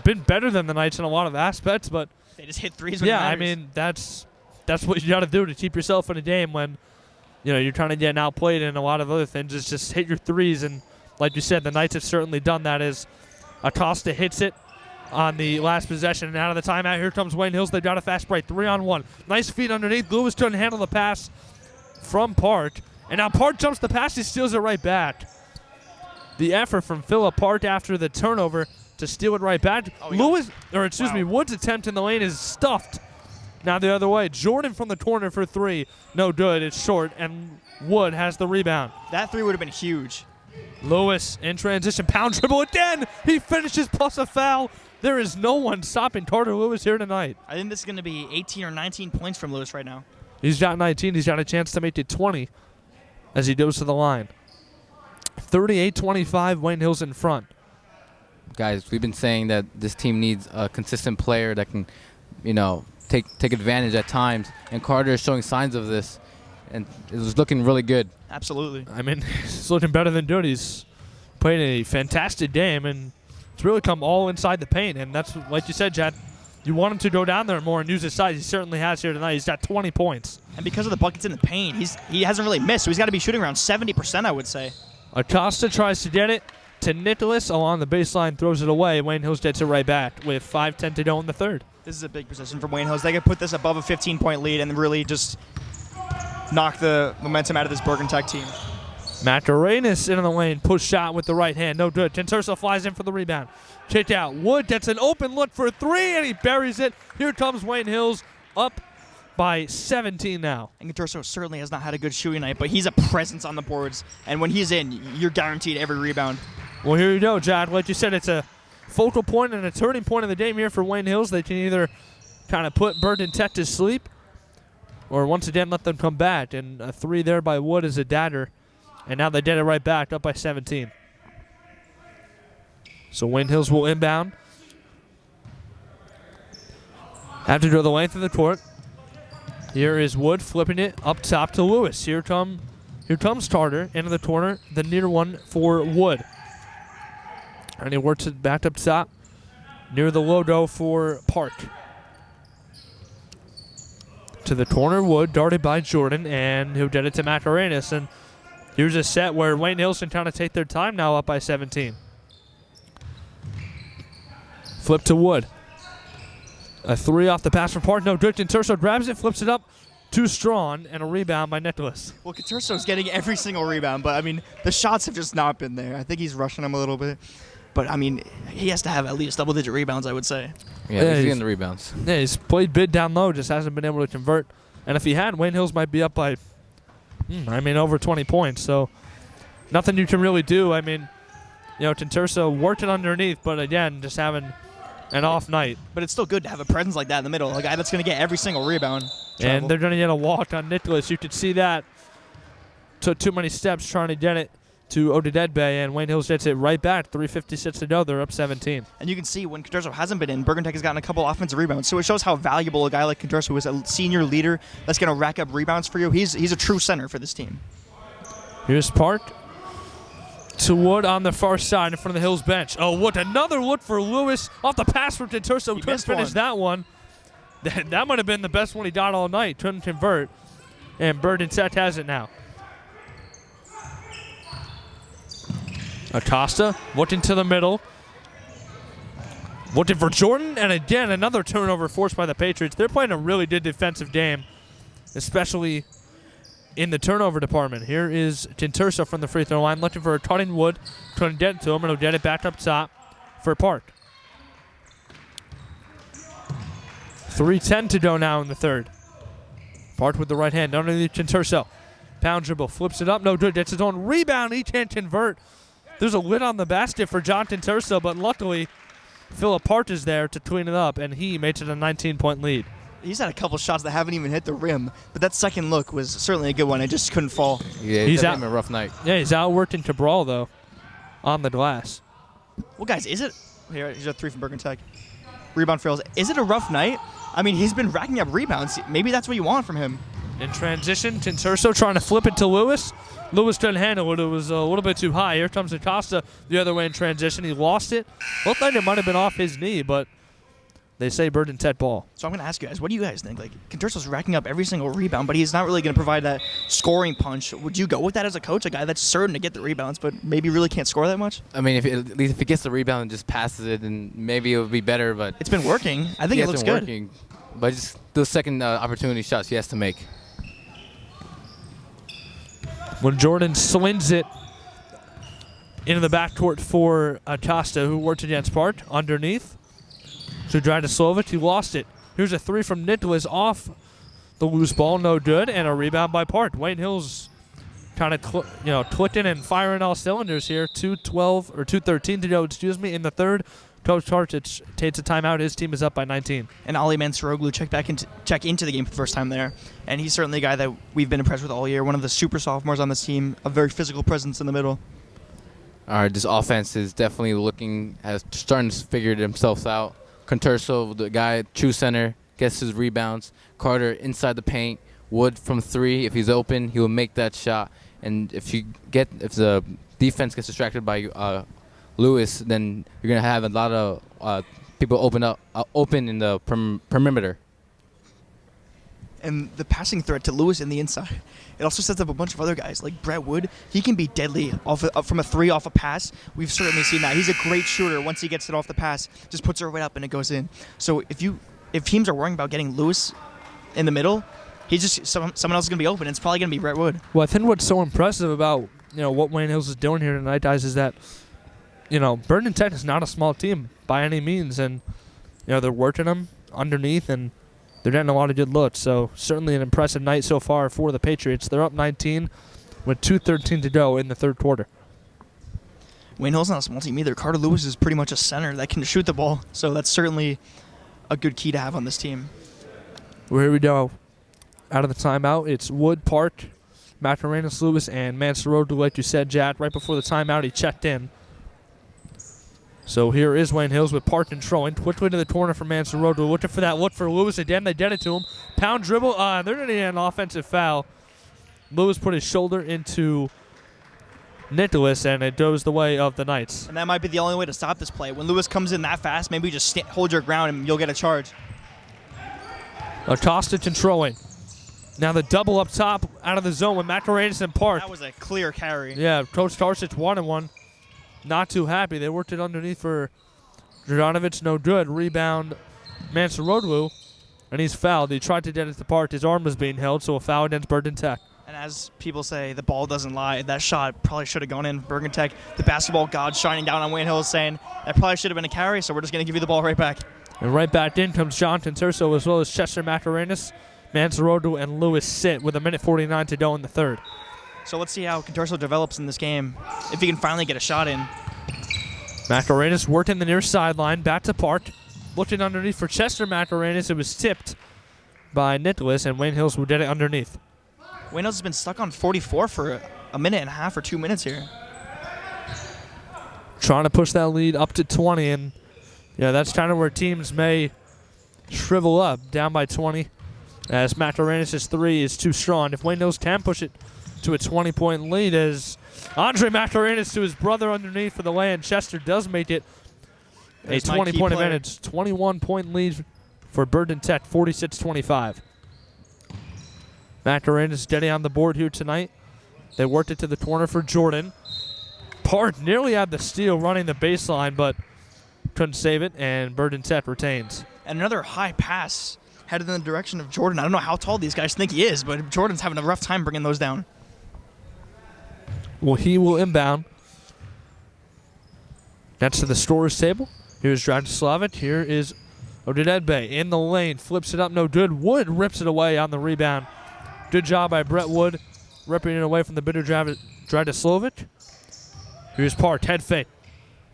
been better than the Knights in a lot of aspects, but They just hit threes when it yeah, matters. I mean that's what you got to do to keep yourself in a game when you're trying to get outplayed and a lot of other things. Is just hit your threes, and like you said, the Knights have certainly done that. As Acosta hits it on the last possession, and out of the timeout, here comes Wayne Hills. They've got a fast break, 3-on-1. Nice feed underneath. Lewis couldn't handle the pass from Park, and now Park jumps the pass. He steals it right back. The effort from Phillip Park after the turnover to steal it right back. Wood's attempt in the lane is stuffed. Now the other way. Jordan from the corner for three. No good. It's short, and Wood has the rebound. that three would have been huge. Lewis in transition. Pound dribble again. He finishes plus a foul. There is no one stopping Carter Lewis here tonight. I think this is going to be 18 or 19 points from Lewis right now. He's got 19. He's got a chance to make it 20 as he goes to the line. 38-25, Wayne Hill's in front. Guys, we've been saying that this team needs a consistent player that can, take advantage at times, and Carter is showing signs of this, and it was looking really good. Absolutely. I mean, he's looking better than good. He's played a fantastic game, and it's really come all inside the paint, and that's, like you said, Chad, you want him to go down there more and use his size. He certainly has here tonight. He's got 20 points. And because of the buckets in the paint, he hasn't really missed, so he's got to be shooting around 70%, I would say. Acosta tries to get it to Nicholas along the baseline, throws it away. Wayne Hills gets it right back with 5:10 to go in the third. This is a big position for Wayne Hills. They could put this above a 15-point lead and really just knock the momentum out of this Bergen Tech team. Macarenas into the lane, push shot with the right hand, no good. Tenterso flies in for the rebound. Kick out. Wood gets an open look for a three, and he buries it. Here comes Wayne Hills, up by 17 now. And Conturso certainly has not had a good shooting night, but he's a presence on the boards. And when he's in, you're guaranteed every rebound. Well, here you go, Jack. Like you said, it's a focal point and a turning point of the game here for Wayne Hills. They can either kind of put Bergen Tech to sleep or once again let them come back. And a three there by Wood is a dagger. And now they did it right back, up by 17. So Wayne Hills will inbound. Have to go the length of the court. Here is Wood flipping it up top to Lewis. Here comes Carter into the corner, the near one for Wood. And he works it back up top near the logo for Park. To the corner, Wood, darted by Jordan, and he'll get it to Macarenas. And here's a set where Wayne Hills can kind of take their time now, up by 17. Flip to Wood. A three off the pass from Park. No good. Terso grabs it, flips it up to Strawn, and a rebound by Nicholas. Well, Conturso's getting every single rebound, but, I mean, the shots have just not been there. I think he's rushing them a little bit. But, I mean, he has to have at least double-digit rebounds, I would say. Yeah, he's getting the rebounds. Yeah, he's played bid down low, just hasn't been able to convert. And if he had, Wayne Hills might be up by, over 20 points. So nothing you can really do. I mean, Terso working underneath, but again, just having an off night. But it's still good to have a presence like that in the middle, a guy that's going to get every single rebound. And they're going to get a walk on Nicholas. You could see that. Took too many steps trying to get it to Odededbe, and Wayne Hills gets it right back. 3:56 to go. They're up 17. And you can see when Conturso hasn't been in, Bergen Tech has gotten a couple offensive rebounds. So it shows how valuable a guy like Conturso, who is a senior leader that's going to rack up rebounds for you. He's a true center for this team. Here's Park. to Wood on the far side in front of the Hills bench. Oh, what another look for Lewis off the pass from Tinturso. Couldn't finish that one. That might have been the best one he got all night. Couldn't convert. And Bergen Tech has it now. Acosta looking to the middle. Looking for Jordan, and again, another turnover forced by the Patriots. They're playing a really good defensive game, especially in the turnover department. Here is Tinturso from the free throw line, looking for a cutting Wood. Trying to get it to him, and he'll get it back up top for Park. 3:10 to go now in the third. Park with the right hand underneath Tinturso. Pound dribble, flips it up, no good. Gets his own rebound, he can't convert. There's a lid on the basket for John Tinturso, but luckily Philip Park is there to clean it up, and he makes it a 19-point lead. He's had a couple shots that haven't even hit the rim, but that second look was certainly a good one. It just couldn't fall. Yeah, he's having a rough night. Yeah, he's outworking Cabral, though, on the glass. Well, guys, is it... Here, here's a 3 from Bergen Tech. Rebound fails. Is it a rough night? I mean, he's been racking up rebounds. Maybe that's what you want from him. In transition, Tinturso trying to flip it to Lewis. Lewis couldn't handle it. It was a little bit too high. Here comes Acosta the other way in transition. He lost it. Looked like it might have been off his knee, but they say Bergen Tech ball. So I'm going to ask you guys, what do you guys think? Like, Tinturso's racking up every single rebound, but he's not really going to provide that scoring punch. Would you go with that as a coach, a guy that's certain to get the rebounds, but maybe really can't score that much? I mean, at least if he gets the rebound and just passes it, then maybe it would be better. But it's been working. I think it looks good. Working, but just those second opportunity shots he has to make. When Jordan slings it into the backcourt for Acosta, who worked against Park, underneath. To Dragislavic, he lost it. Here's a 3 from Nicholas off the loose ball, no good, and a rebound by Park. Wayne Hills kind of clicking and firing all cylinders here. 2:13 to go, in the third. Coach Tartic takes a timeout. His team is up by 19. And Ali Mansuroglu check into the game for the first time there. And he's certainly a guy that we've been impressed with all year. One of the super sophomores on this team, a very physical presence in the middle. All right, this offense is definitely starting to figure themselves out. Tinturso, the guy, true center, gets his rebounds. Carter inside the paint. Wood from 3. If he's open, he will make that shot. And if the defense gets distracted by Lewis, then you're gonna have a lot of people open in the perimeter. And the passing threat to Lewis in the inside, it also sets up a bunch of other guys like Brett Wood. He can be deadly from a 3 off a pass. We've certainly seen that. He's a great shooter. Once he gets it off the pass, just puts it right up and it goes in. So if teams are worrying about getting Lewis in the middle, he's just someone else is gonna be open. It's probably gonna be Brett Wood. Well, I think what's so impressive about what Wayne Hills is doing here tonight, guys, is that Bergen Tech is not a small team by any means, and they're working them underneath, and they're getting a lot of good looks. So certainly an impressive night so far for the Patriots. They're up 19 with 2:13 to go in the third quarter. Wayne Hill's not a small team either. Carter Lewis is pretty much a center that can shoot the ball, so that's certainly a good key to have on this team. Well, here we go. Out of the timeout, it's Wood, Park, Macarenas, Lewis, and Mansuroglu, like you said, Jack. Right before the timeout, he checked in. So here is Wayne Hills with Park controlling. Quickly to the corner for Mansuroglu. Looking for that look for Lewis again. They get it to him. Pound dribble. They're going to get an offensive foul. Lewis put his shoulder into Nicholas, and it goes the way of the Knights. And that might be the only way to stop this play. When Lewis comes in that fast, maybe just hold your ground and you'll get a charge. Acosta controlling. Now the double up top out of the zone with Macarenas and Park. That was a clear carry. Yeah, Coach Tarsic 1-1. Not too happy. They worked it underneath for Draganovic, no good. Rebound, Mansuroglu, and he's fouled. He tried to get it to Park. His arm was being held, so a foul against Bergen Tech. And as people say, the ball doesn't lie. That shot probably should have gone in. Bergen Tech, the basketball god shining down on Wayne Hills, saying that probably should have been a carry, so we're just going to give you the ball right back. And right back in comes John Tinturso as well as Chester Macarenas. Mansuroglu and Lewis sit with 1:49 to go in the third. So let's see how Tinturso develops in this game, if he can finally get a shot in. Macarenas working the near sideline, back to Park. Looking underneath for Chester Macarenas. It was tipped by Nicholas, and Wayne Hills will get it underneath. Wayne Hills has been stuck on 44 for a minute and a half or 2 minutes here. Trying to push that lead up to 20, and that's kind of where teams may shrivel up, down by 20, as Macarenas' 3 is too strong. If Wayne Hills can push it to a 20-point lead, as Andre Mascarenas to his brother underneath for the lay-in. Chester does make it a There's my key 20-point player. advantage. 21-point lead for Bergen Tech, 46-25. Mascarenas steady on the board here tonight. They worked it to the corner for Jordan. Part nearly had the steal running the baseline, but couldn't save it, and Bergen Tech retains. And another high pass headed in the direction of Jordan. I don't know how tall these guys think he is, but Jordan's having a rough time bringing those down. Well, he will inbound. That's to the scorer's table. Here's Dragislavic. Here is Odedebe in the lane. Flips it up, no good. Wood rips it away on the rebound. Good job by Brett Wood, ripping it away from the bitter Dragislavic. Here's Part, head fake.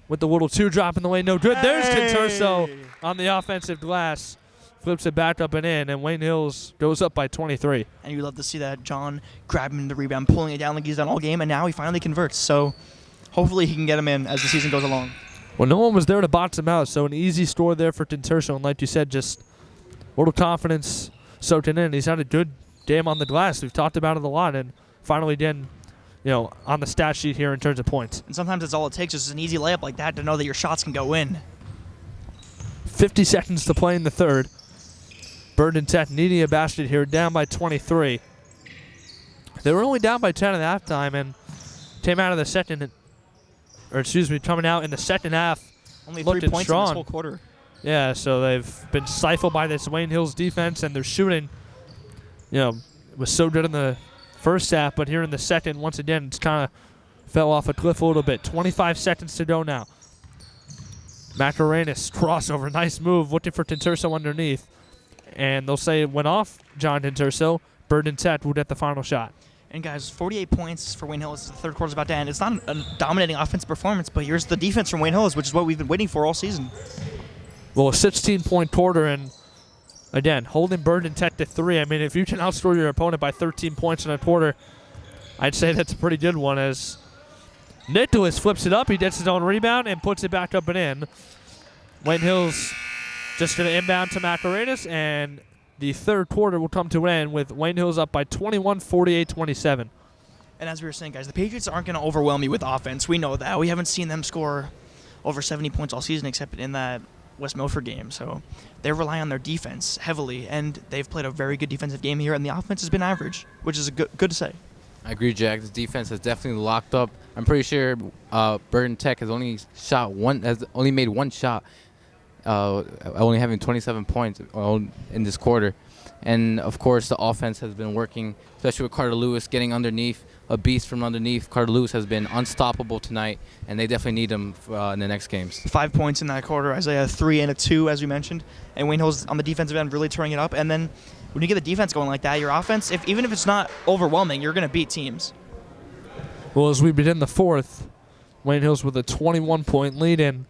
With the little 2-drop in the lane, no good. There's Conturso on the offensive glass. Flips it back up and in, and Wayne Hills goes up by 23. And you love to see that. John grabbing the rebound, pulling it down like he's done all game, and now he finally converts. So hopefully he can get him in as the season goes along. Well, no one was there to box him out, so an easy score there for Conturso. And like you said, just a little confidence soaking in. He's had a good game on the glass. We've talked about it a lot, and finally did, on the stat sheet here in terms of points. And sometimes it's all it takes is an easy layup like that to know that your shots can go in. 50 seconds to play in the third. Bergen Tech needing a basket here, down by 23. They were only down by 10 at halftime and came out of the second, coming out in the second half. Only looked 3 points in strong. this whole quarter. Yeah, so they've been stifled by this Wayne Hills defense, and their shooting, was so good in the first half, but here in the second, once again, it's kind of fell off a cliff a little bit. 25 seconds to go now. Mascarenas crossover, nice move, looking for Conturso underneath. And they'll say it went off John Conturso. Bergen Tech will get the final shot. And guys, 48 points for Wayne Hills. The third quarter's about to end. It's not a dominating offensive performance, but here's the defense from Wayne Hills, which is what we've been waiting for all season. Well, a 16-point quarter, and again, holding Bergen Tech to 3. I mean, if you can outscore your opponent by 13 points in a quarter, I'd say that's a pretty good one. As Nicholas flips it up, he gets his own rebound and puts it back up and in. Wayne Hills just going to inbound to Mascarenas, and the third quarter will come to an end with Wayne Hills up by 21, 48-27. And as we were saying, guys, the Patriots aren't going to overwhelm you with offense. We know that. We haven't seen them score over 70 points all season except in that West Milford game. So they rely on their defense heavily, and they've played a very good defensive game here, and the offense has been average, which is good to say. I agree, Jack. This defense has definitely locked up. I'm pretty sure Bergen Tech has only made one shot, only having 27 points in this quarter. And, of course, the offense has been working, especially with Carlo Lewis getting underneath, a beast from underneath. Carlo Lewis has been unstoppable tonight, and they definitely need him in the next games. 5 points in that quarter. Isaiah, 3 and a 2, as we mentioned. And Wayne Hills on the defensive end really turning it up. And then when you get the defense going like that, your offense, even if it's not overwhelming, you're going to beat teams. Well, as we begin the fourth, Wayne Hills with a 21-point lead, and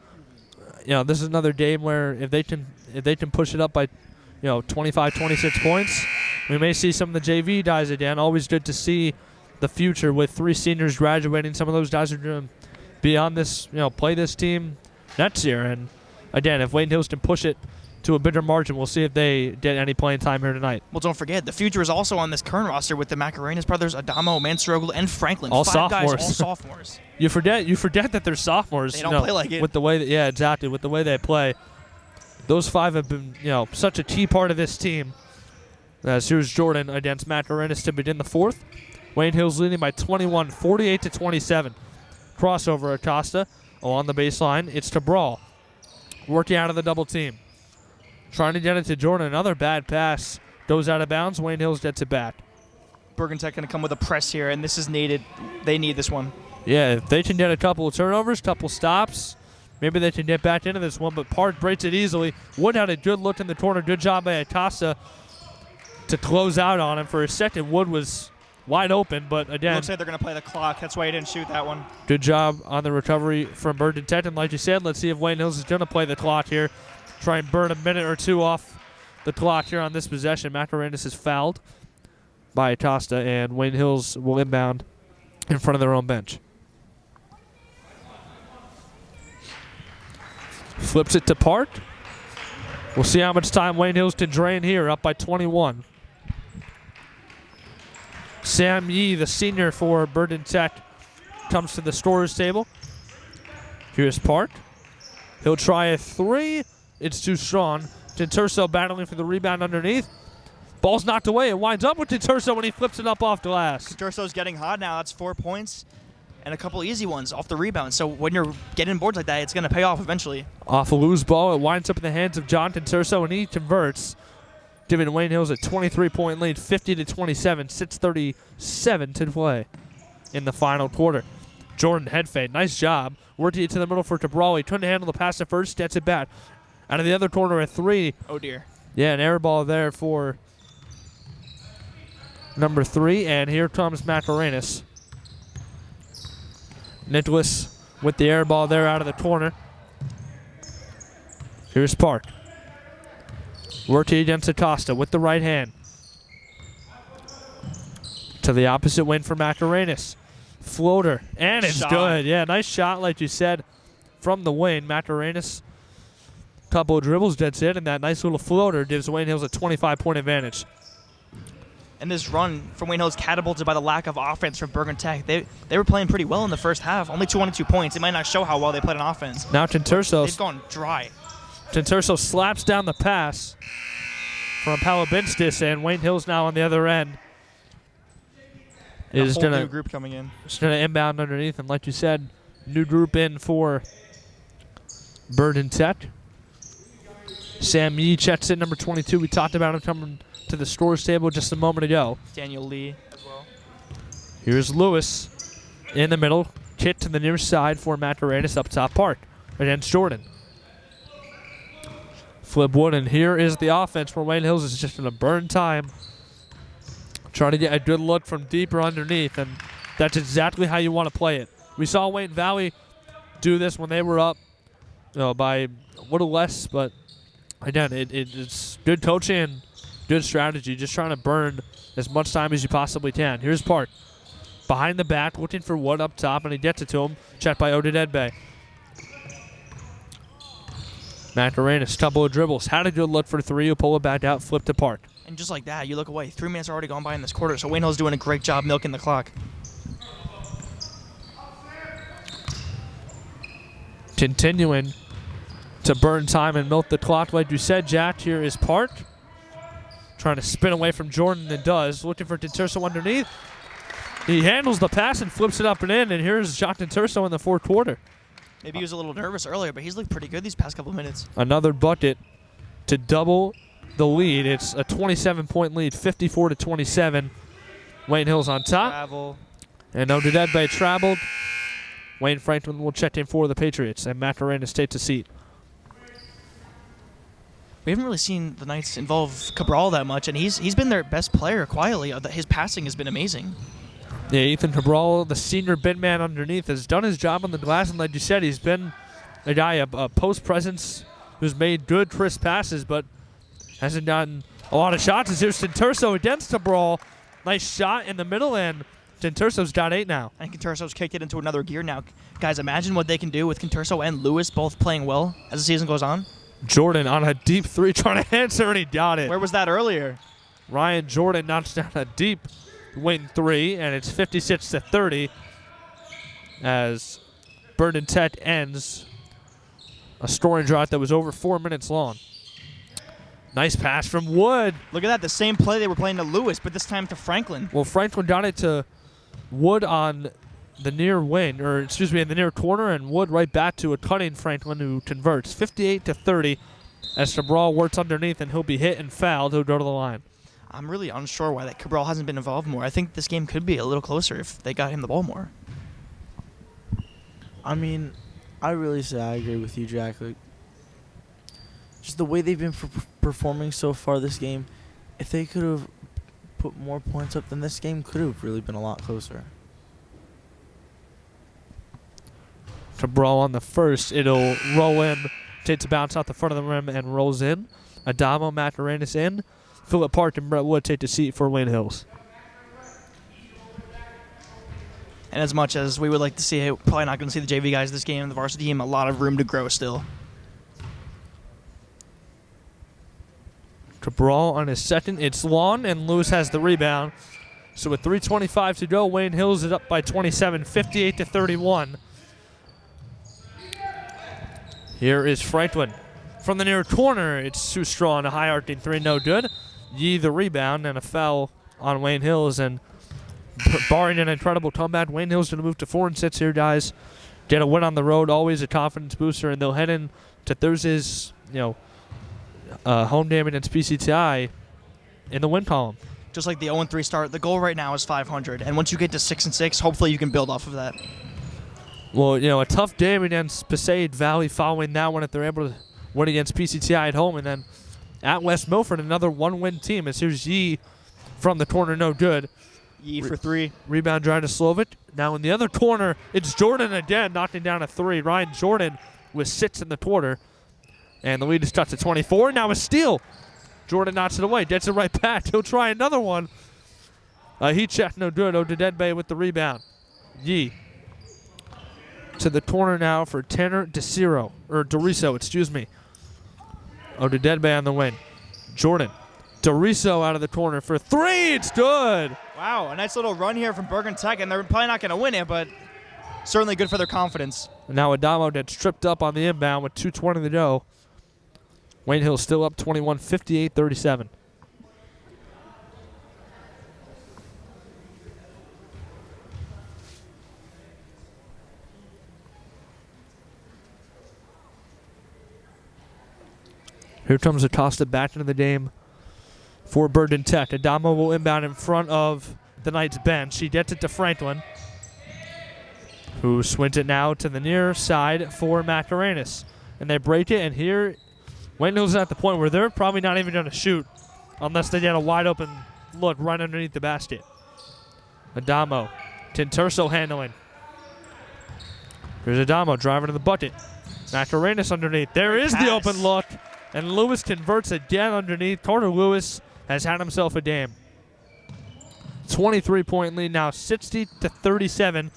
this is another game where if they can push it up by 25, 26 points, we may see some of the JV guys again. Always good to see the future with 3 seniors graduating. Some of those guys are going to be on this, play this team next year. And again, if Wayne Hills can push it to a bigger margin, we'll see if they get any playing time here tonight. Well, don't forget, the future is also on this current roster with the Mascarenas brothers, Adamo, Manstrogel, and Franklin. All 5 sophomores. guys, all sophomores. You forget that they're sophomores. They don't play like it. With the way with the way they play. Those 5 have been, such a key part of this team. As here's Jordan against Mascarenas to begin the fourth. Wayne Hills leading by 21, 48-27. Crossover Acosta on the baseline. It's to Brawl. Working out of the double team. Trying to get it to Jordan. Another bad pass. Goes out of bounds. Wayne Hills gets it back. Bergen Tech going to come with a press here, and this is needed. They need this one. Yeah, if they can get a couple of turnovers, couple stops, maybe they can get back into this one, but Park breaks it easily. Wood had a good look in the corner. Good job by Acosta to close out on him. For a second, Wood was wide open, but again, Looks like they're going to play the clock. That's why he didn't shoot that one. Good job on the recovery from Bergen Tech. And like you said, let's see if Wayne Hills is going to play the clock here. Try and burn a minute or 2 off the clock here on this possession. Mascarenas is fouled by Acosta, and Wayne Hills will inbound in front of their own bench. Flips it to Park. We'll see how much time Wayne Hills can drain here, up by 21. Sam Yee, the senior for Bergen Tech, comes to the scorer's table. Here's Park. He'll try a three. It's too strong. Tinturso battling for the rebound underneath. Ball's knocked away. It winds up with Tinturso when he flips it up off glass. Tinturso's getting hot now. That's 4 points and a couple easy ones off the rebound. So when you're getting boards like that, it's going to pay off eventually. Off a loose ball, it winds up in the hands of John Tinturso, and he converts, giving Wayne Hills a 23-point lead, 50-27, 6:37 to play in the final quarter. Jordan head fade. Nice job. Working it to the middle for Cabral. He couldn't handle the pass at first. Gets it back. Out of the other corner at three. Oh, dear. Yeah, an air ball there for number 3. And here comes Macarenas. Nicholas with the air ball there out of the corner. Here's Park. Working against Acosta with the right hand. To the opposite wing for Macarenas. Floater, and it's good. Yeah, nice shot, like you said, from the wing. Macarenas, couple of dribbles, gets it, and that nice little floater gives Wayne Hills a 25-point advantage. And this run from Wayne Hills catapulted by the lack of offense from Bergen Tech. They were playing pretty well in the first half. Only 22 points. It might not show how well they played on offense. Now Tinturso. They've gone dry. Tinturso slaps down the pass from Palabinstis, and Wayne Hills now on the other end. Is a whole new group coming in. It's going to inbound underneath, and like you said, new group in for Bergen Tech. Sam Yee checks in, number 22. We talked about him coming to the scores table just a moment ago. Daniel Lee as well. Here's Lewis in the middle. Kick to the near side for Macarenas up top Park against Jordan. Flip Wood, and here is the offense where Wayne Hills is just going to burn time. Trying to get a good look from deeper underneath, and that's exactly how you want to play it. We saw Wayne Valley do this when they were up by a little less, but again, it's good coaching and good strategy, just trying to burn as much time as you possibly can. Here's Park. Behind the back, looking for Wood up top, and he gets it to him. Checked by Odededbe. Macarenas, couple of dribbles. Had a good look for three. He'll pull it back out, flip to Park. And just like that, you look away. 3 minutes are already gone by in this quarter, so Wayne Hill's doing a great job milking the clock. Continuing to burn time and milk the clock. Like you said, Jack, here is Park. Trying to spin away from Jordan and does. Looking for Tinturso underneath. He handles the pass and flips it up and in, and here's Jacques Tinturso in the fourth quarter. Maybe he was a little nervous earlier, but he's looked pretty good these past couple of minutes. Another bucket to double the lead. It's a 27-point lead, 54-27. Wayne Hill's on top. Travel. And Odededbe traveled. Wayne Franklin will check in for the Patriots, and Macarenas takes a seat. We haven't really seen the Knights involve Cabral that much, and he's been their best player quietly. His passing has been amazing. Yeah, Ethan Cabral, the senior big man underneath, has done his job on the glass, and like you said, he's been a guy, a post presence who's made good, crisp passes, but hasn't gotten a lot of shots. As here's Tinturso against Cabral. Nice shot in the middle, and Tinturso's got 8 now. And Tinturso's kicked it into another gear now. Guys, imagine what they can do with Tinturso and Lewis both playing well as the season goes on. Jordan on a deep three trying to answer, and he got it. Where was that earlier? Ryan Jordan knocks down a deep wing three, and it's 56-30 as Bergen Tech ends a scoring drought that was over 4 minutes long. Nice pass from Wood. Look at that, the same play they were playing to Lewis, but this time to Franklin. Well, Franklin got it to Wood on the near wing, or excuse me, in the near corner, and Wood right back to a cutting Franklin who converts. 58-30 as Cabral works underneath, and he'll be hit and fouled. He'll go to the line. I'm really unsure why that Cabral hasn't been involved more. I think this game could be a little closer if they got him the ball more. I mean, I really say I agree with you, Jack. Like, just the way they've been performing so far this game, if they could have put more points up, then this game could have really been a lot closer. Cabral on the first. It'll roll in, takes a bounce out the front of the rim and rolls in. Adamo Macarenas in. Phillip Park and Brett Wood take the seat for Wayne Hills. And as much as we would like to see it, probably not going to see the JV guys this game, the varsity team, a lot of room to grow still. Cabral on his second. It's long, and Lewis has the rebound. So with 3:25 to go, Wayne Hills is up by 27, 58-31. Here is Franklin. From the near corner, it's too strong. A high arcing three, no good. Yee the rebound and a foul on Wayne Hills. And barring an incredible comeback, Wayne Hills going to move to 4-6 here, guys. Get a win on the road, always a confidence booster, and they'll head in to Thursday's, home game against PCTI in the win column. Just like the 0-3 start, the goal right now is 500, and once you get to 6-6, hopefully you can build off of that. Well, a tough game against Passaic Valley following that one if they're able to win against PCTI at home, and then at West Milford, another one-win team. As here's Yee from the corner, no good. Yee for three. Rebound trying to Slovic. Now in the other corner, it's Jordan again, knocking down a three. Ryan Jordan with 6 in the quarter. And the lead is cut to 24. Now a steal. Jordan knocks it away. Gets it right back. He'll try another one. Heat check, no good. Odedebe with the rebound. Yee to the corner now for Tanner Doriso, excuse me. Odedebe on the wing. Jordan. Doriso out of the corner for 3. It's good. Wow, a nice little run here from Bergen Tech, and they're probably not going to win it, but certainly good for their confidence. And now Adamo gets tripped up on the inbound with 2:20 to go. Wayne Hill still up 21, 58-37. Here comes Acosta back into the game for Bergen Tech. Adamo will inbound in front of the Knights bench. He gets it to Franklin, who swings it now to the near side for Macarenas. And they break it, and here Wayne Hill's at the point where they're probably not even going to shoot unless they get a wide open look right underneath the basket. Adamo, Tinturso handling. Here's Adamo driving to the bucket. Macarenas underneath. There is the open look, and Lewis converts again underneath. Carter Lewis has had himself a game. 23-point lead now, 60-37.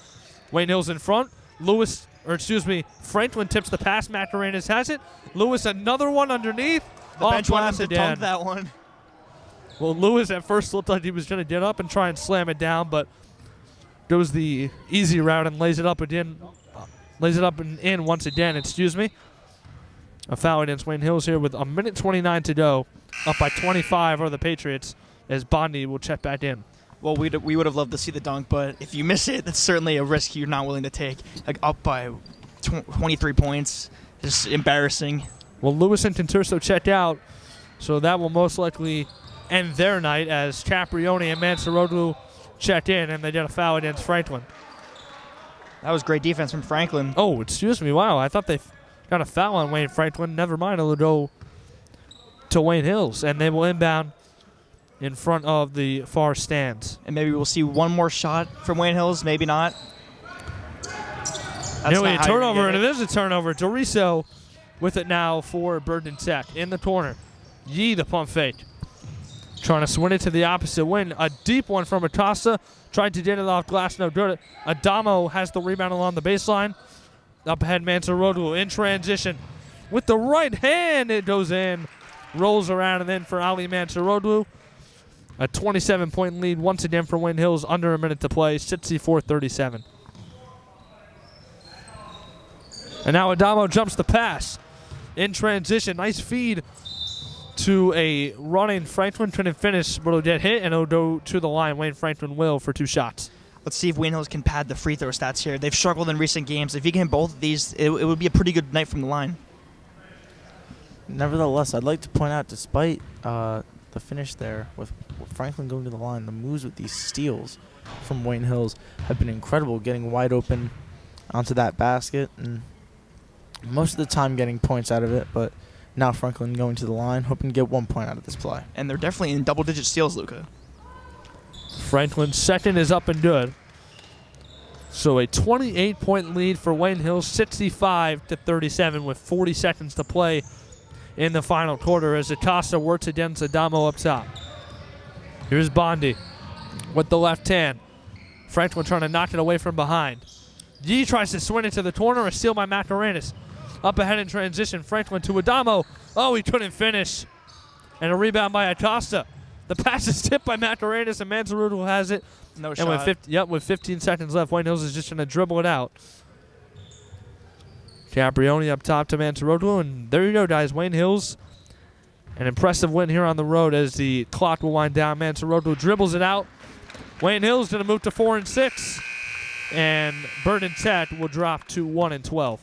Wayne Hill's in front. Franklin tips the pass. Macarenas has it. Lewis another one underneath. The bench wanted him to dunk that one. Well, Lewis at first looked like he was going to get up and try and slam it down, but goes the easy route and lays it up again. Lays it up and in once again. A foul against Wayne Hills here with 1:29 to go. Up by 25 are the Patriots as Bondi will check back in. Well, we would have loved to see the dunk, but if you miss it, that's certainly a risk you're not willing to take. Like up by 23 points, just embarrassing. Well, Lewis and Tinturso checked out, so that will most likely end their night as Caprioni and Mansarodu checked in, and they did a foul against Franklin. That was great defense from Franklin. Oh, excuse me. Wow, I thought they got a foul on Wayne Franklin. Never mind, it'll go to Wayne Hills, and they will inbound in front of the far stands. And maybe we'll see one more shot from Wayne Hills, maybe not. A turnover, and it is a turnover. Doriso with it now for Bergen Tech in the corner. Yee the pump fake. Trying to swing it to the opposite wing. A deep one from Acosta. Tried to get it off glass, no good. Adamo has the rebound along the baseline. Up ahead, Mansarodu in transition. With the right hand, it goes in. Rolls around, and then for Ali Mansarodu. A 27-point lead once again for Wayne Hills. Under a minute to play, 64-37. And now Adamo jumps the pass. In transition, nice feed to a running Franklin. Couldn't finish, but it'll get hit, and it'll go to the line. Wayne Franklin will for 2 shots. Let's see if Wayne Hills can pad the free throw stats here. They've struggled in recent games. If he can hit both of these, it would be a pretty good night from the line. Nevertheless, I'd like to point out, despite the finish there with Franklin going to the line, the moves with these steals from Wayne Hills have been incredible, getting wide open onto that basket, and most of the time getting points out of it, but now Franklin going to the line, hoping to get 1 point out of this play. And they're definitely in double-digit steals, Luca. Franklin's second is up and good. So a 28-point lead for Wayne Hills, 65-37 with 40 seconds to play in the final quarter as Acosta works against Adamo up top. Here's Bondi with the left hand. Franklin trying to knock it away from behind. Yee tries to swing it to the corner, a steal by Macarenas. Up ahead in transition, Franklin to Adamo. Oh, he couldn't finish. And a rebound by Acosta. The pass is tipped by Macarenas, and Manzaruto has it. No And shot. with 15 seconds left, Wayne Hills is just going to dribble it out. Caprioni up top to Manzaruto, and there you go, guys. Wayne Hills, an impressive win here on the road as the clock will wind down. Manzaruto dribbles it out. Wayne Hills going to move to 4-6, and Bergen Tech will drop to 1-12.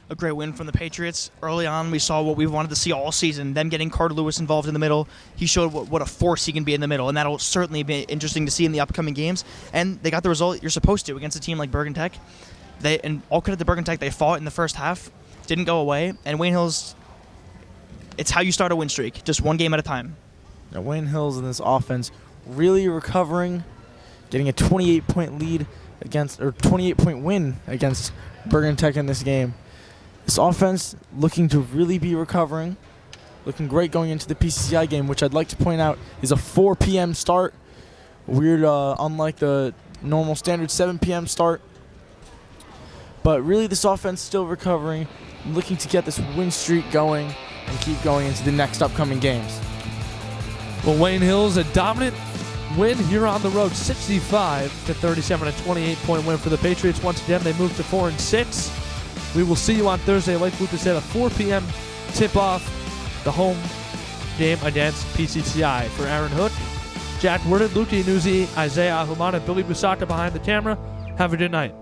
A great win from the Patriots. Early on, we saw what we wanted to see all season, them getting Carlo Lewis involved in the middle. He showed what a force he can be in the middle, and that'll certainly be interesting to see in the upcoming games. And they got the result you're supposed to against a team like Bergen Tech. And all credit to Bergen Tech, they fought in the first half, didn't go away. And Wayne Hills, it's how you start a win streak, just one game at a time. Now, Wayne Hills in this offense really recovering, getting a 28-point lead against, or 28-point win against Bergen Tech in this game. This offense looking to really be recovering, looking great going into the PCCI game, which I'd like to point out is a 4 p.m. start. Weird, unlike the normal standard 7 p.m. start. But really, this offense still recovering, looking to get this win streak going and keep going into the next upcoming games. Well, Wayne Hills, a dominant win here on the road, 65-37, a 28-point win for the Patriots. Once again, they move to 4-6. We will see you on Thursday, like Luca said, a 4 p.m. tip-off, the home game against PCCI. For Aaron Hook, Jack Woodard, Luca Yanuzzi, Isaiah Ahumada, Billy Busacca behind the camera. Have a good night.